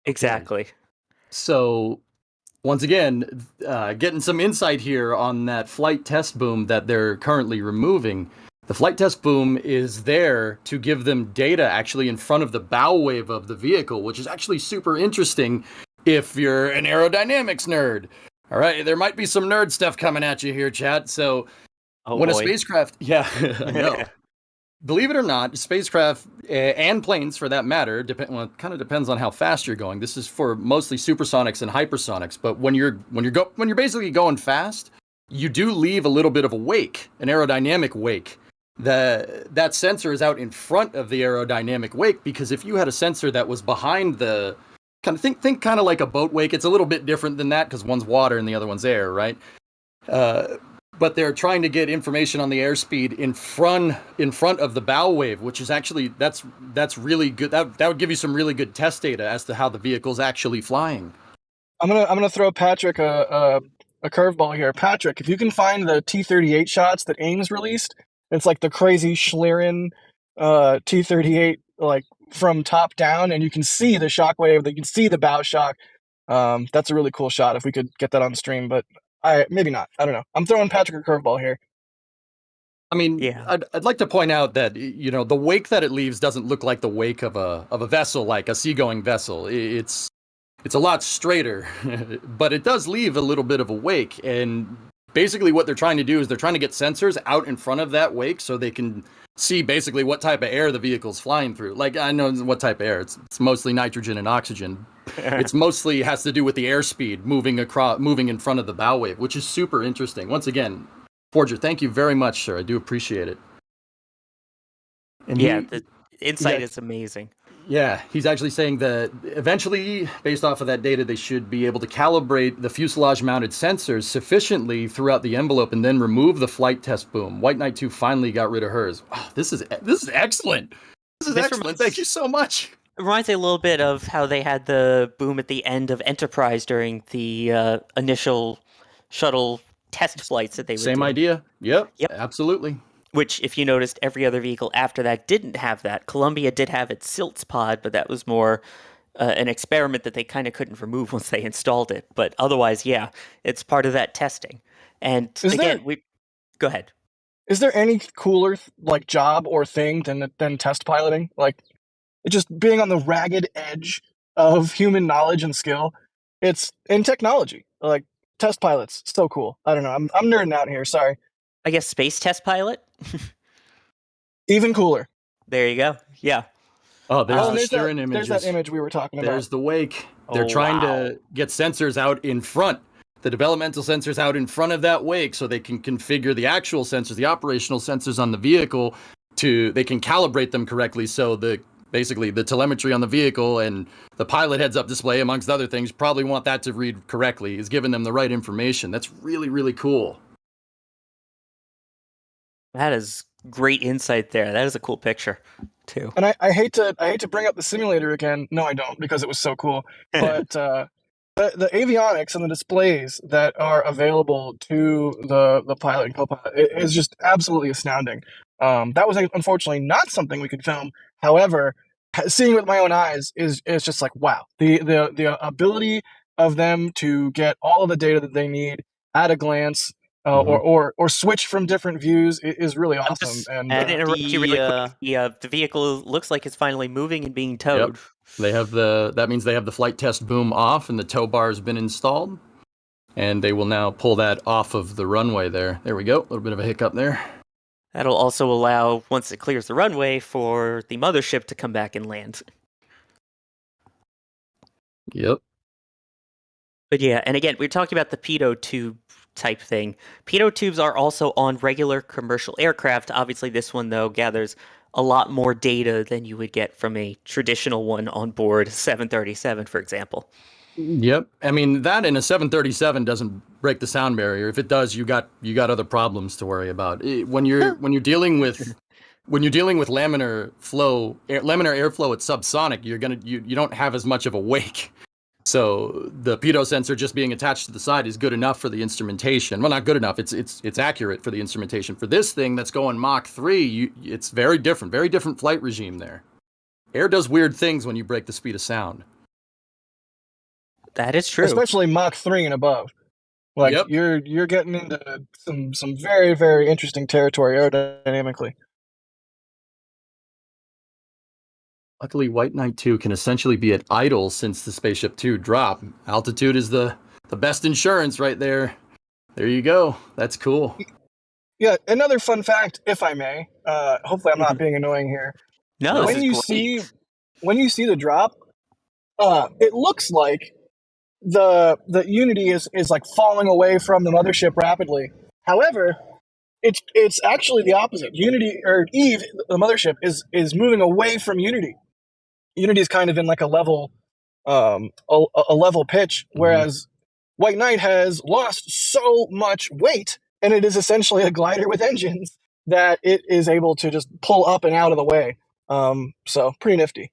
Exactly. So once again, getting some insight here on that flight test boom that they're currently removing. The flight test boom is there to give them data actually in front of the bow wave of the vehicle, which is actually super interesting if you're an aerodynamics nerd. All right, there might be some nerd stuff coming at you here, chat. So when a spacecraft, I know. Believe it or not, spacecraft and planes, for that matter, it kind of depends on how fast you're going. This is for mostly supersonics and hypersonics. But when you're basically going fast, you do leave a little bit of a wake, an aerodynamic wake. That sensor is out in front of the aerodynamic wake, because if you had a sensor that was behind the kind of think kind of like a boat wake. It's a little bit different than that because one's water and the other one's air, right? But they're trying to get information on the airspeed in front of the bow wave, which is actually that's really good. That would give you some really good test data as to how the vehicle's actually flying. I'm gonna throw Patrick a curveball here. Patrick, if you can find the T-38 shots that Ames released, it's like the crazy Schlieren T-38 like from top down, and you can see the shockwave, you can see the bow shock. That's a really cool shot if we could get that on stream, but maybe not. I don't know. I'm throwing Patrick a curveball here. I mean, yeah. I'd like to point out that, you know, the wake that it leaves doesn't look like the wake of a vessel, like a seagoing vessel. It's a lot straighter, but it does leave a little bit of a wake. And basically what they're trying to do is they're trying to get sensors out in front of that wake so they can see basically what type of air the vehicle's flying through. Like, I know what type of air. It's mostly nitrogen and oxygen. It's mostly has to do with the airspeed moving in front of the bow wave, which is super interesting. Once again, Forger, thank you very much, sir. I do appreciate it. And the insight is amazing. Yeah, he's actually saying that eventually, based off of that data, they should be able to calibrate the fuselage-mounted sensors sufficiently throughout the envelope and then remove the flight test boom. White Knight 2 finally got rid of hers. Wow, this is excellent. This is excellent. Thank you so much. It reminds me a little bit of how they had the boom at the end of Enterprise during the initial shuttle test flights that they would Same do. idea. Yep, absolutely. Which, if you noticed, every other vehicle after that didn't have that. Columbia did have its Silts pod, but that was more an experiment that they kind of couldn't remove once they installed it. But otherwise, yeah, it's part of that testing. And go ahead. Is there any cooler like job or thing than test piloting? Like, just being on the ragged edge of human knowledge and skill. It's in technology. Like, test pilots, so cool. I don't know. I'm nerding out here. Sorry. I guess space test pilot? Even cooler. There you go. Yeah. Oh, there's the steering images. There's that image we were talking about. There's the wake. They're trying to get sensors out in front. The developmental sensors out in front of that wake so they can configure the actual sensors, the operational sensors on the vehicle, they can calibrate them correctly so basically the telemetry on the vehicle and the pilot heads-up display, amongst other things, probably want that to read correctly, is giving them the right information. That's really, really cool. That is great insight there. That is a cool picture, too. And I hate to bring up the simulator again. No, I don't, because it was so cool. But the avionics and the displays that are available to the pilot and co-pilot is just absolutely astounding. That was unfortunately not something we could film. However, seeing it with my own eyes is just like, wow. The ability of them to get all of the data that they need at a glance, or switch from different views is really awesome. And interrupt you really quick. The vehicle looks like it's finally moving and being towed. Yep. They have that means they have the flight test boom off and the tow bar has been installed. And they will now pull that off of the runway there. There we go. A little bit of a hiccup there. That'll also allow, once it clears the runway, for the mothership to come back and land. Yep. But yeah, and again, we're talking about the pitot tube type thing. Pitot tubes are also on regular commercial aircraft. Obviously, this one, though, gathers a lot more data than you would get from a traditional one on board 737, for example. Yep. I mean, that in a 737 doesn't break the sound barrier. If it does, you got other problems to worry about. When you're dealing with laminar airflow at subsonic, you don't have as much of a wake. So the pitot sensor just being attached to the side is good enough for the instrumentation. Well, not good enough. It's accurate for the instrumentation. For this thing that's going Mach 3, it's very different flight regime there. Air does weird things when you break the speed of sound. That is true. Especially Mach 3 and above. Like, you're getting into some very, very interesting territory aerodynamically. Luckily, White Knight 2 can essentially be at idle since the SpaceShipTwo drop. Altitude is the best insurance right there. There you go. That's cool. Yeah, another fun fact, if I may. Hopefully I'm not being annoying here. No, when you see the drop, it looks like the Unity is like falling away from the mothership rapidly. However, it's actually the opposite. Unity, or Eve, the mothership, is moving away from Unity. Unity is kind of in like a level a level pitch, whereas White Knight has lost so much weight, and it is essentially a glider with engines that it is able to just pull up and out of the way. So pretty nifty.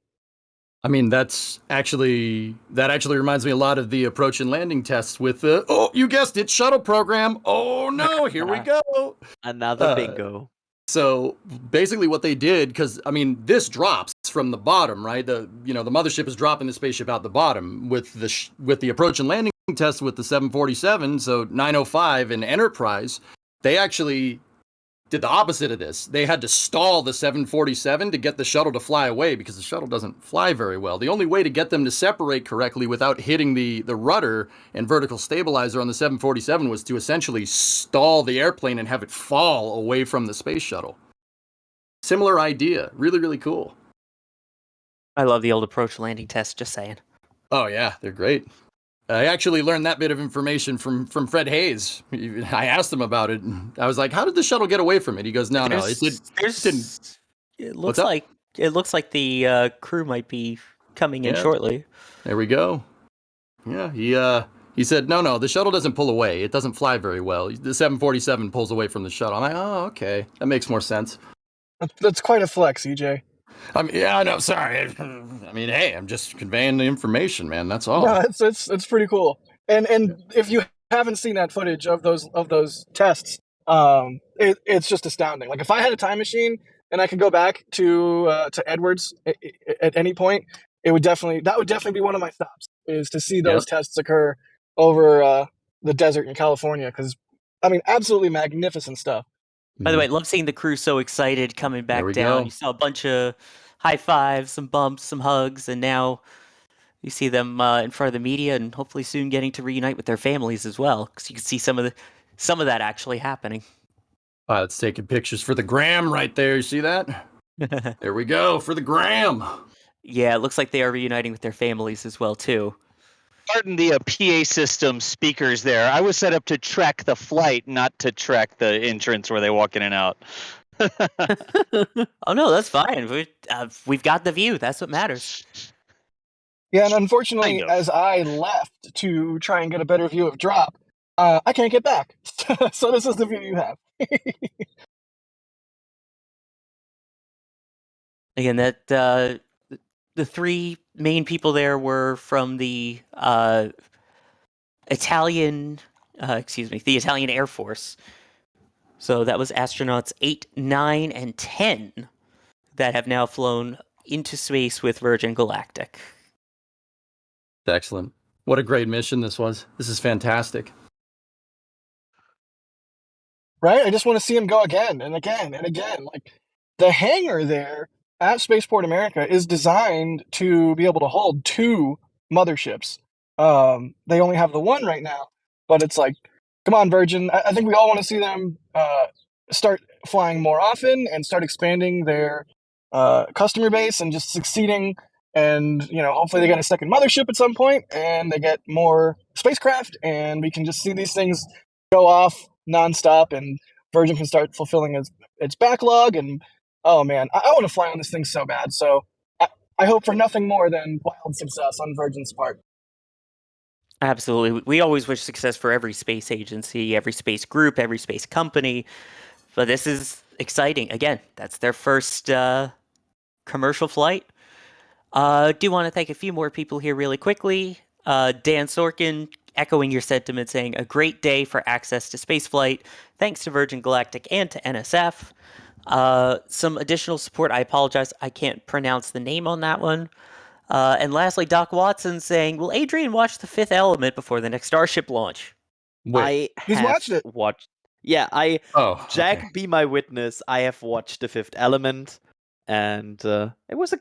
I mean, that actually reminds me a lot of the approach and landing tests with the, oh, you guessed it, shuttle program. Oh no, here we go. Another bingo. So basically what they did, because I mean, this drops from the bottom, right? The mothership is dropping the spaceship out the bottom with the approach and landing test with the 747, so 905 and Enterprise, they actually did the opposite of this. They had to stall the 747 to get the shuttle to fly away because the shuttle doesn't fly very well. The only way to get them to separate correctly without hitting the rudder and vertical stabilizer on the 747 was to essentially stall the airplane and have it fall away from the space shuttle. Similar idea. Really, really cool. I love the old approach landing test, just saying. Oh yeah, they're great. I actually learned that bit of information from Fred Hayes. I asked him about it. And I was like, "How did the shuttle get away from it?" He goes, "No, it didn't." It looks like the crew might be coming in shortly. There we go. Yeah, he said, "No, the shuttle doesn't pull away. It doesn't fly very well. The 747 pulls away from the shuttle." I'm like, "Oh, okay, that makes more sense." That's quite a flex, EJ. I mean, yeah, no, sorry. I mean, hey, I'm just conveying the information, man. That's all. No, it's pretty cool. And if you haven't seen that footage of those tests, it's just astounding. Like if I had a time machine and I could go back to Edwards at any point, that would definitely be one of my stops, is to see those tests occur over the desert in California. Because I mean, absolutely magnificent stuff. By the way, I love seeing the crew so excited coming back down. Go. You saw a bunch of high fives, some bumps, some hugs, and now you see them in front of the media, and hopefully soon getting to reunite with their families as well, because you can see some of that actually happening. It's taking pictures for the gram right there. You see that? There we go for the gram. Yeah, it looks like they are reuniting with their families as well too. Pardon the PA system speakers there. I was set up to track the flight, not to track the entrance where they walk in and out. Oh no, that's fine. We've got the view. That's what matters. Yeah, and unfortunately, as I left to try and get a better view of drop, I can't get back. So this is the view you have. Again, that the three main people there were from the Italian Air Force. So that was astronauts 8, 9, and 10 that have now flown into space with Virgin Galactic. Excellent. What a great mission this was. This is fantastic. Right? I just want to see him go again and again and again. Like the hangar there at Spaceport America is designed to be able to hold 2 motherships. They only have the one right now, but it's like, come on, Virgin. I think we all want to see them start flying more often and start expanding their customer base and just succeeding. And, hopefully they get a second mothership at some point and they get more spacecraft and we can just see these things go off nonstop and Virgin can start fulfilling its backlog. And, oh man, I want to fly on this thing so bad. So I hope for nothing more than wild success on Virgin's part. Absolutely. We always wish success for every space agency, every space group, every space company. But this is exciting. Again, that's their first commercial flight. Do want to thank a few more people here really quickly. Dan Sorkin, echoing your sentiment, saying, a great day for access to spaceflight. Thanks to Virgin Galactic and to NSF. Some additional support. I apologize. I can't pronounce the name on that one. And lastly, Doc Watson saying, will Adrian watch The Fifth Element before the next Starship launch? He's watched it. Yeah, Jack, be my witness. I have watched The Fifth Element, and it was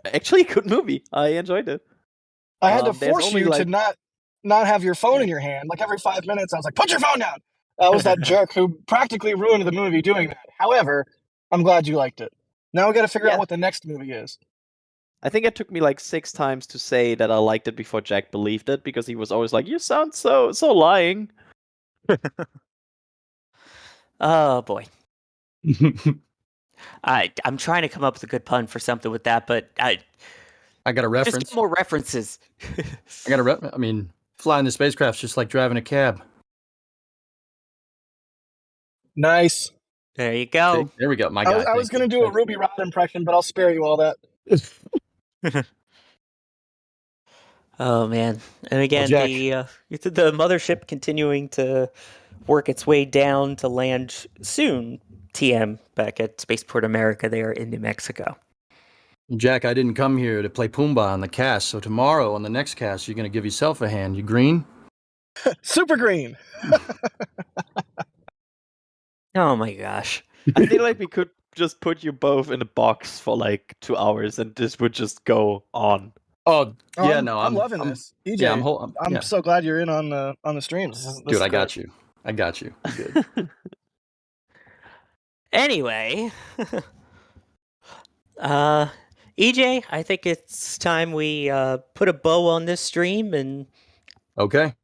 actually a good movie. I enjoyed it. I had to force you to not have your phone in your hand. Like every 5 minutes, I was like, put your phone down. I was that jerk who practically ruined the movie doing that. However, I'm glad you liked it. Now we got to figure out what the next movie is. I think it took me like 6 times to say that I liked it before Jack believed it, because he was always like, you sound so lying. Oh boy. I'm trying to come up with a good pun for something with that, but I got a reference. Just get more references. I mean, flying the spacecraft's just like driving a cab. Nice. There you go. See? There we go. My guy. I was going to do a Ruby Rod impression, but I'll spare you all that. Oh man! And again, Jack. the mothership continuing to work its way down to land soon. TM back at Spaceport America there in New Mexico. Jack, I didn't come here to play Pumbaa on the cast, so tomorrow on the next cast, you're going to give yourself a hand. You green? Super green. Oh my gosh! I feel like we could just put you both in a box for like 2 hours, and this would just go on. Oh yeah, I'm loving this. EJ, Yeah, I'm so glad you're in on the streams. Dude, I got you. I got you. Good. Anyway, EJ, I think it's time we put a bow on this stream and. Okay.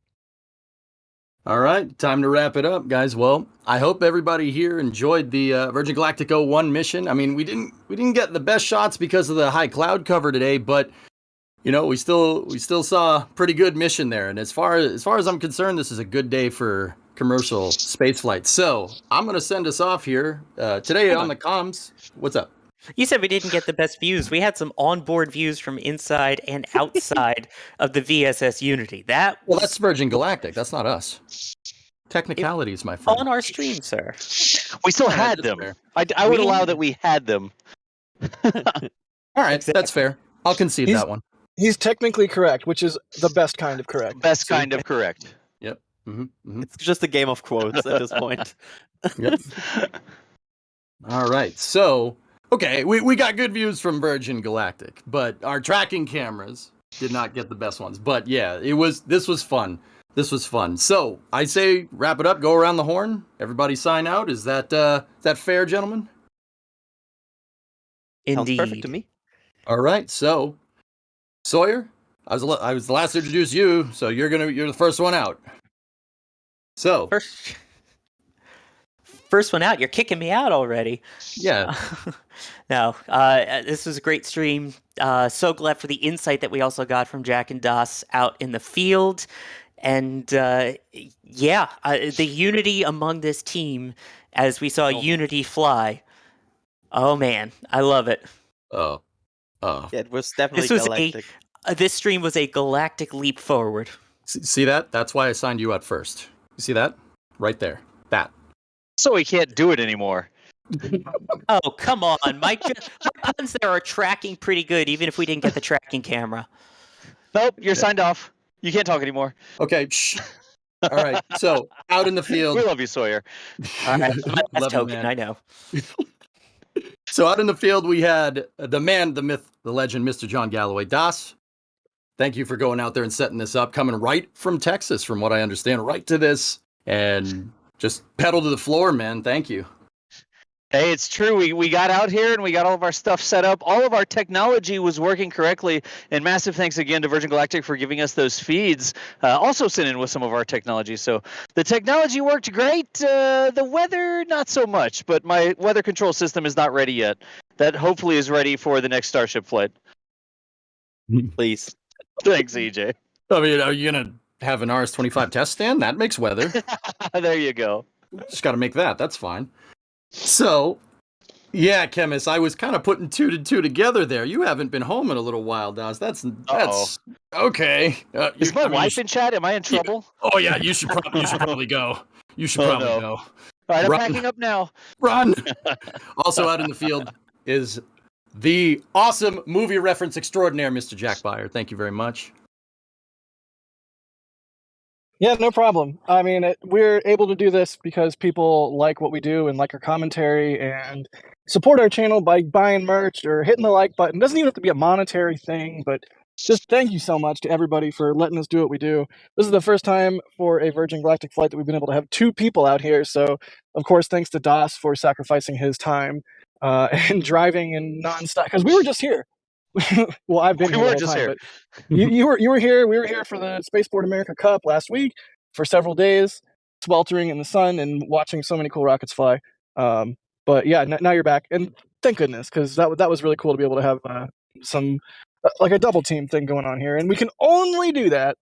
All right, time to wrap it up, guys. Well, I hope everybody here enjoyed the Virgin Galactic 01 mission. I mean, we didn't get the best shots because of the high cloud cover today, but you know, we still saw a pretty good mission there. And as far as I'm concerned, this is a good day for commercial space flight. So I'm gonna send us off here today on the comms. What's up? You said we didn't get the best views. We had some onboard views from inside and outside of the VSS Unity. Well, that's Virgin Galactic. That's not us. Technicalities, my friend. On our stream, sir. We still had them. I would allow that we had them. All right, Exactly. that's fair. I'll concede that one. He's technically correct, which is the best kind of correct. Best kind of correct. Yep. Mm-hmm, mm-hmm. It's just a game of quotes at this point. Yep. All right. So, okay, we got good views from Virgin Galactic, but our tracking cameras did not get the best ones. But yeah, this was fun. This was fun. So I say wrap it up, go around the horn. Everybody sign out. Is that fair, gentlemen? Sounds Indeed. perfect to me. All right. So Sawyer, I was the last to introduce you, so you're the first one out. So First one out. You're kicking me out already. yeah. No, this was a great stream. So glad for the insight that we also got from Jack and Das out in the field. And the unity among this team as we saw Unity fly. Oh man, I love it. Oh. Yeah, it was definitely galactic. This stream was a galactic leap forward. See that? That's why I signed you out first. You see that? Right there. That. So we can't do it anymore. Oh, come on. My puns there are tracking pretty good, even if we didn't get the tracking camera. Nope, you're signed off. You can't talk anymore. Okay. Shh. All right. So out in the field. We love you, Sawyer. All right, my last Love you, token, man. I know. So out in the field, we had the man, the myth, the legend, Mr. John Galloway. Das, thank you for going out there and setting this up, coming right from Texas, from what I understand, right to this, and just pedal to the floor, man. Thank you. Hey, it's true. We got out here and we got all of our stuff set up. All of our technology was working correctly. And massive thanks again to Virgin Galactic for giving us those feeds. Also sent in with some of our technology. So the technology worked great. The weather, not so much. But my weather control system is not ready yet. That hopefully is ready for the next Starship flight. Please. Thanks, EJ. I mean, are you going to have an RS-25 test stand? That makes weather. There you go. Just got to make that. That's fine. So, yeah, Chemist, I was kind of putting two to two together there. You haven't been home in a little while, Daz. That's okay. Is my wife in chat? Am I in trouble? Oh yeah, you should probably go. You should probably go. All right, I'm Run. packing up now. Run. Also out in the field is the awesome movie reference extraordinaire, Mr. Jack Byer. Thank you very much. Yeah, no problem. I mean, we're able to do this because people like what we do and like our commentary and support our channel by buying merch or hitting the like button. It doesn't even have to be a monetary thing, but just thank you so much to everybody for letting us do what we do. This is the first time for a Virgin Galactic flight that we've been able to have two people out here. So, of course, thanks to Das for sacrificing his time and driving in nonstop. Because we were just here. Well, I've been here the whole time, but you were here. We were here for the Spaceport America Cup last week for several days, sweltering in the sun and watching so many cool rockets fly. But yeah, now you're back, and thank goodness, because that was really cool to be able to have some like a double team thing going on here, and we can only do that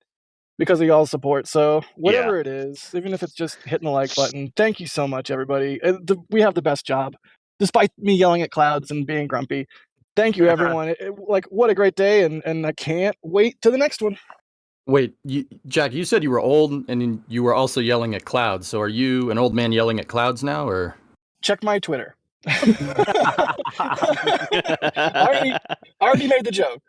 because of y'all's support. So whatever it is, even if it's just hitting the like button, thank you so much, everybody. We have the best job, despite me yelling at clouds and being grumpy. Thank you, everyone. Like, what a great day, and I can't wait to the next one. Wait, Jack, you said you were old and you were also yelling at clouds. So are you an old man yelling at clouds now, or? Check my Twitter. I already made the joke.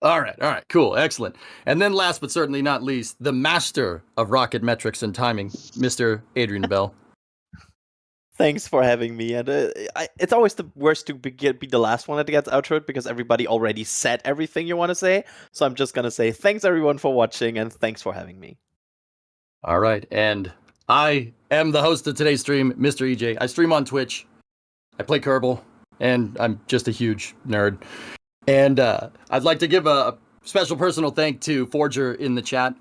All right, cool, excellent. And then last but certainly not least, the master of rocket metrics and timing, Mr. Adrian Bell. Thanks for having me. And it's always the worst to be the last one that gets outroed because everybody already said everything you want to say. So I'm just going to say thanks everyone for watching and thanks for having me. All right, and I am the host of today's stream, Mr. EJ. I stream on Twitch. I play Kerbal, and I'm just a huge nerd. And I'd like to give a special personal thank to Forger in the chat,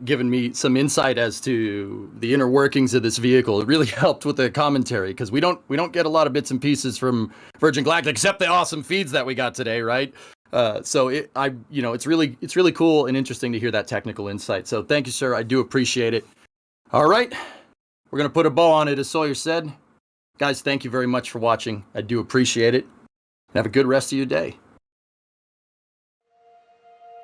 giving me some insight as to the inner workings of this vehicle. It really helped with the commentary because we don't get a lot of bits and pieces from Virgin Galactic except the awesome feeds that we got today, right? So it's really cool and interesting to hear that technical insight. So thank you, sir. I do appreciate it. All right, we're gonna put a bow on it, as Sawyer said. Guys, thank you very much for watching. I do appreciate it. Have a good rest of your day.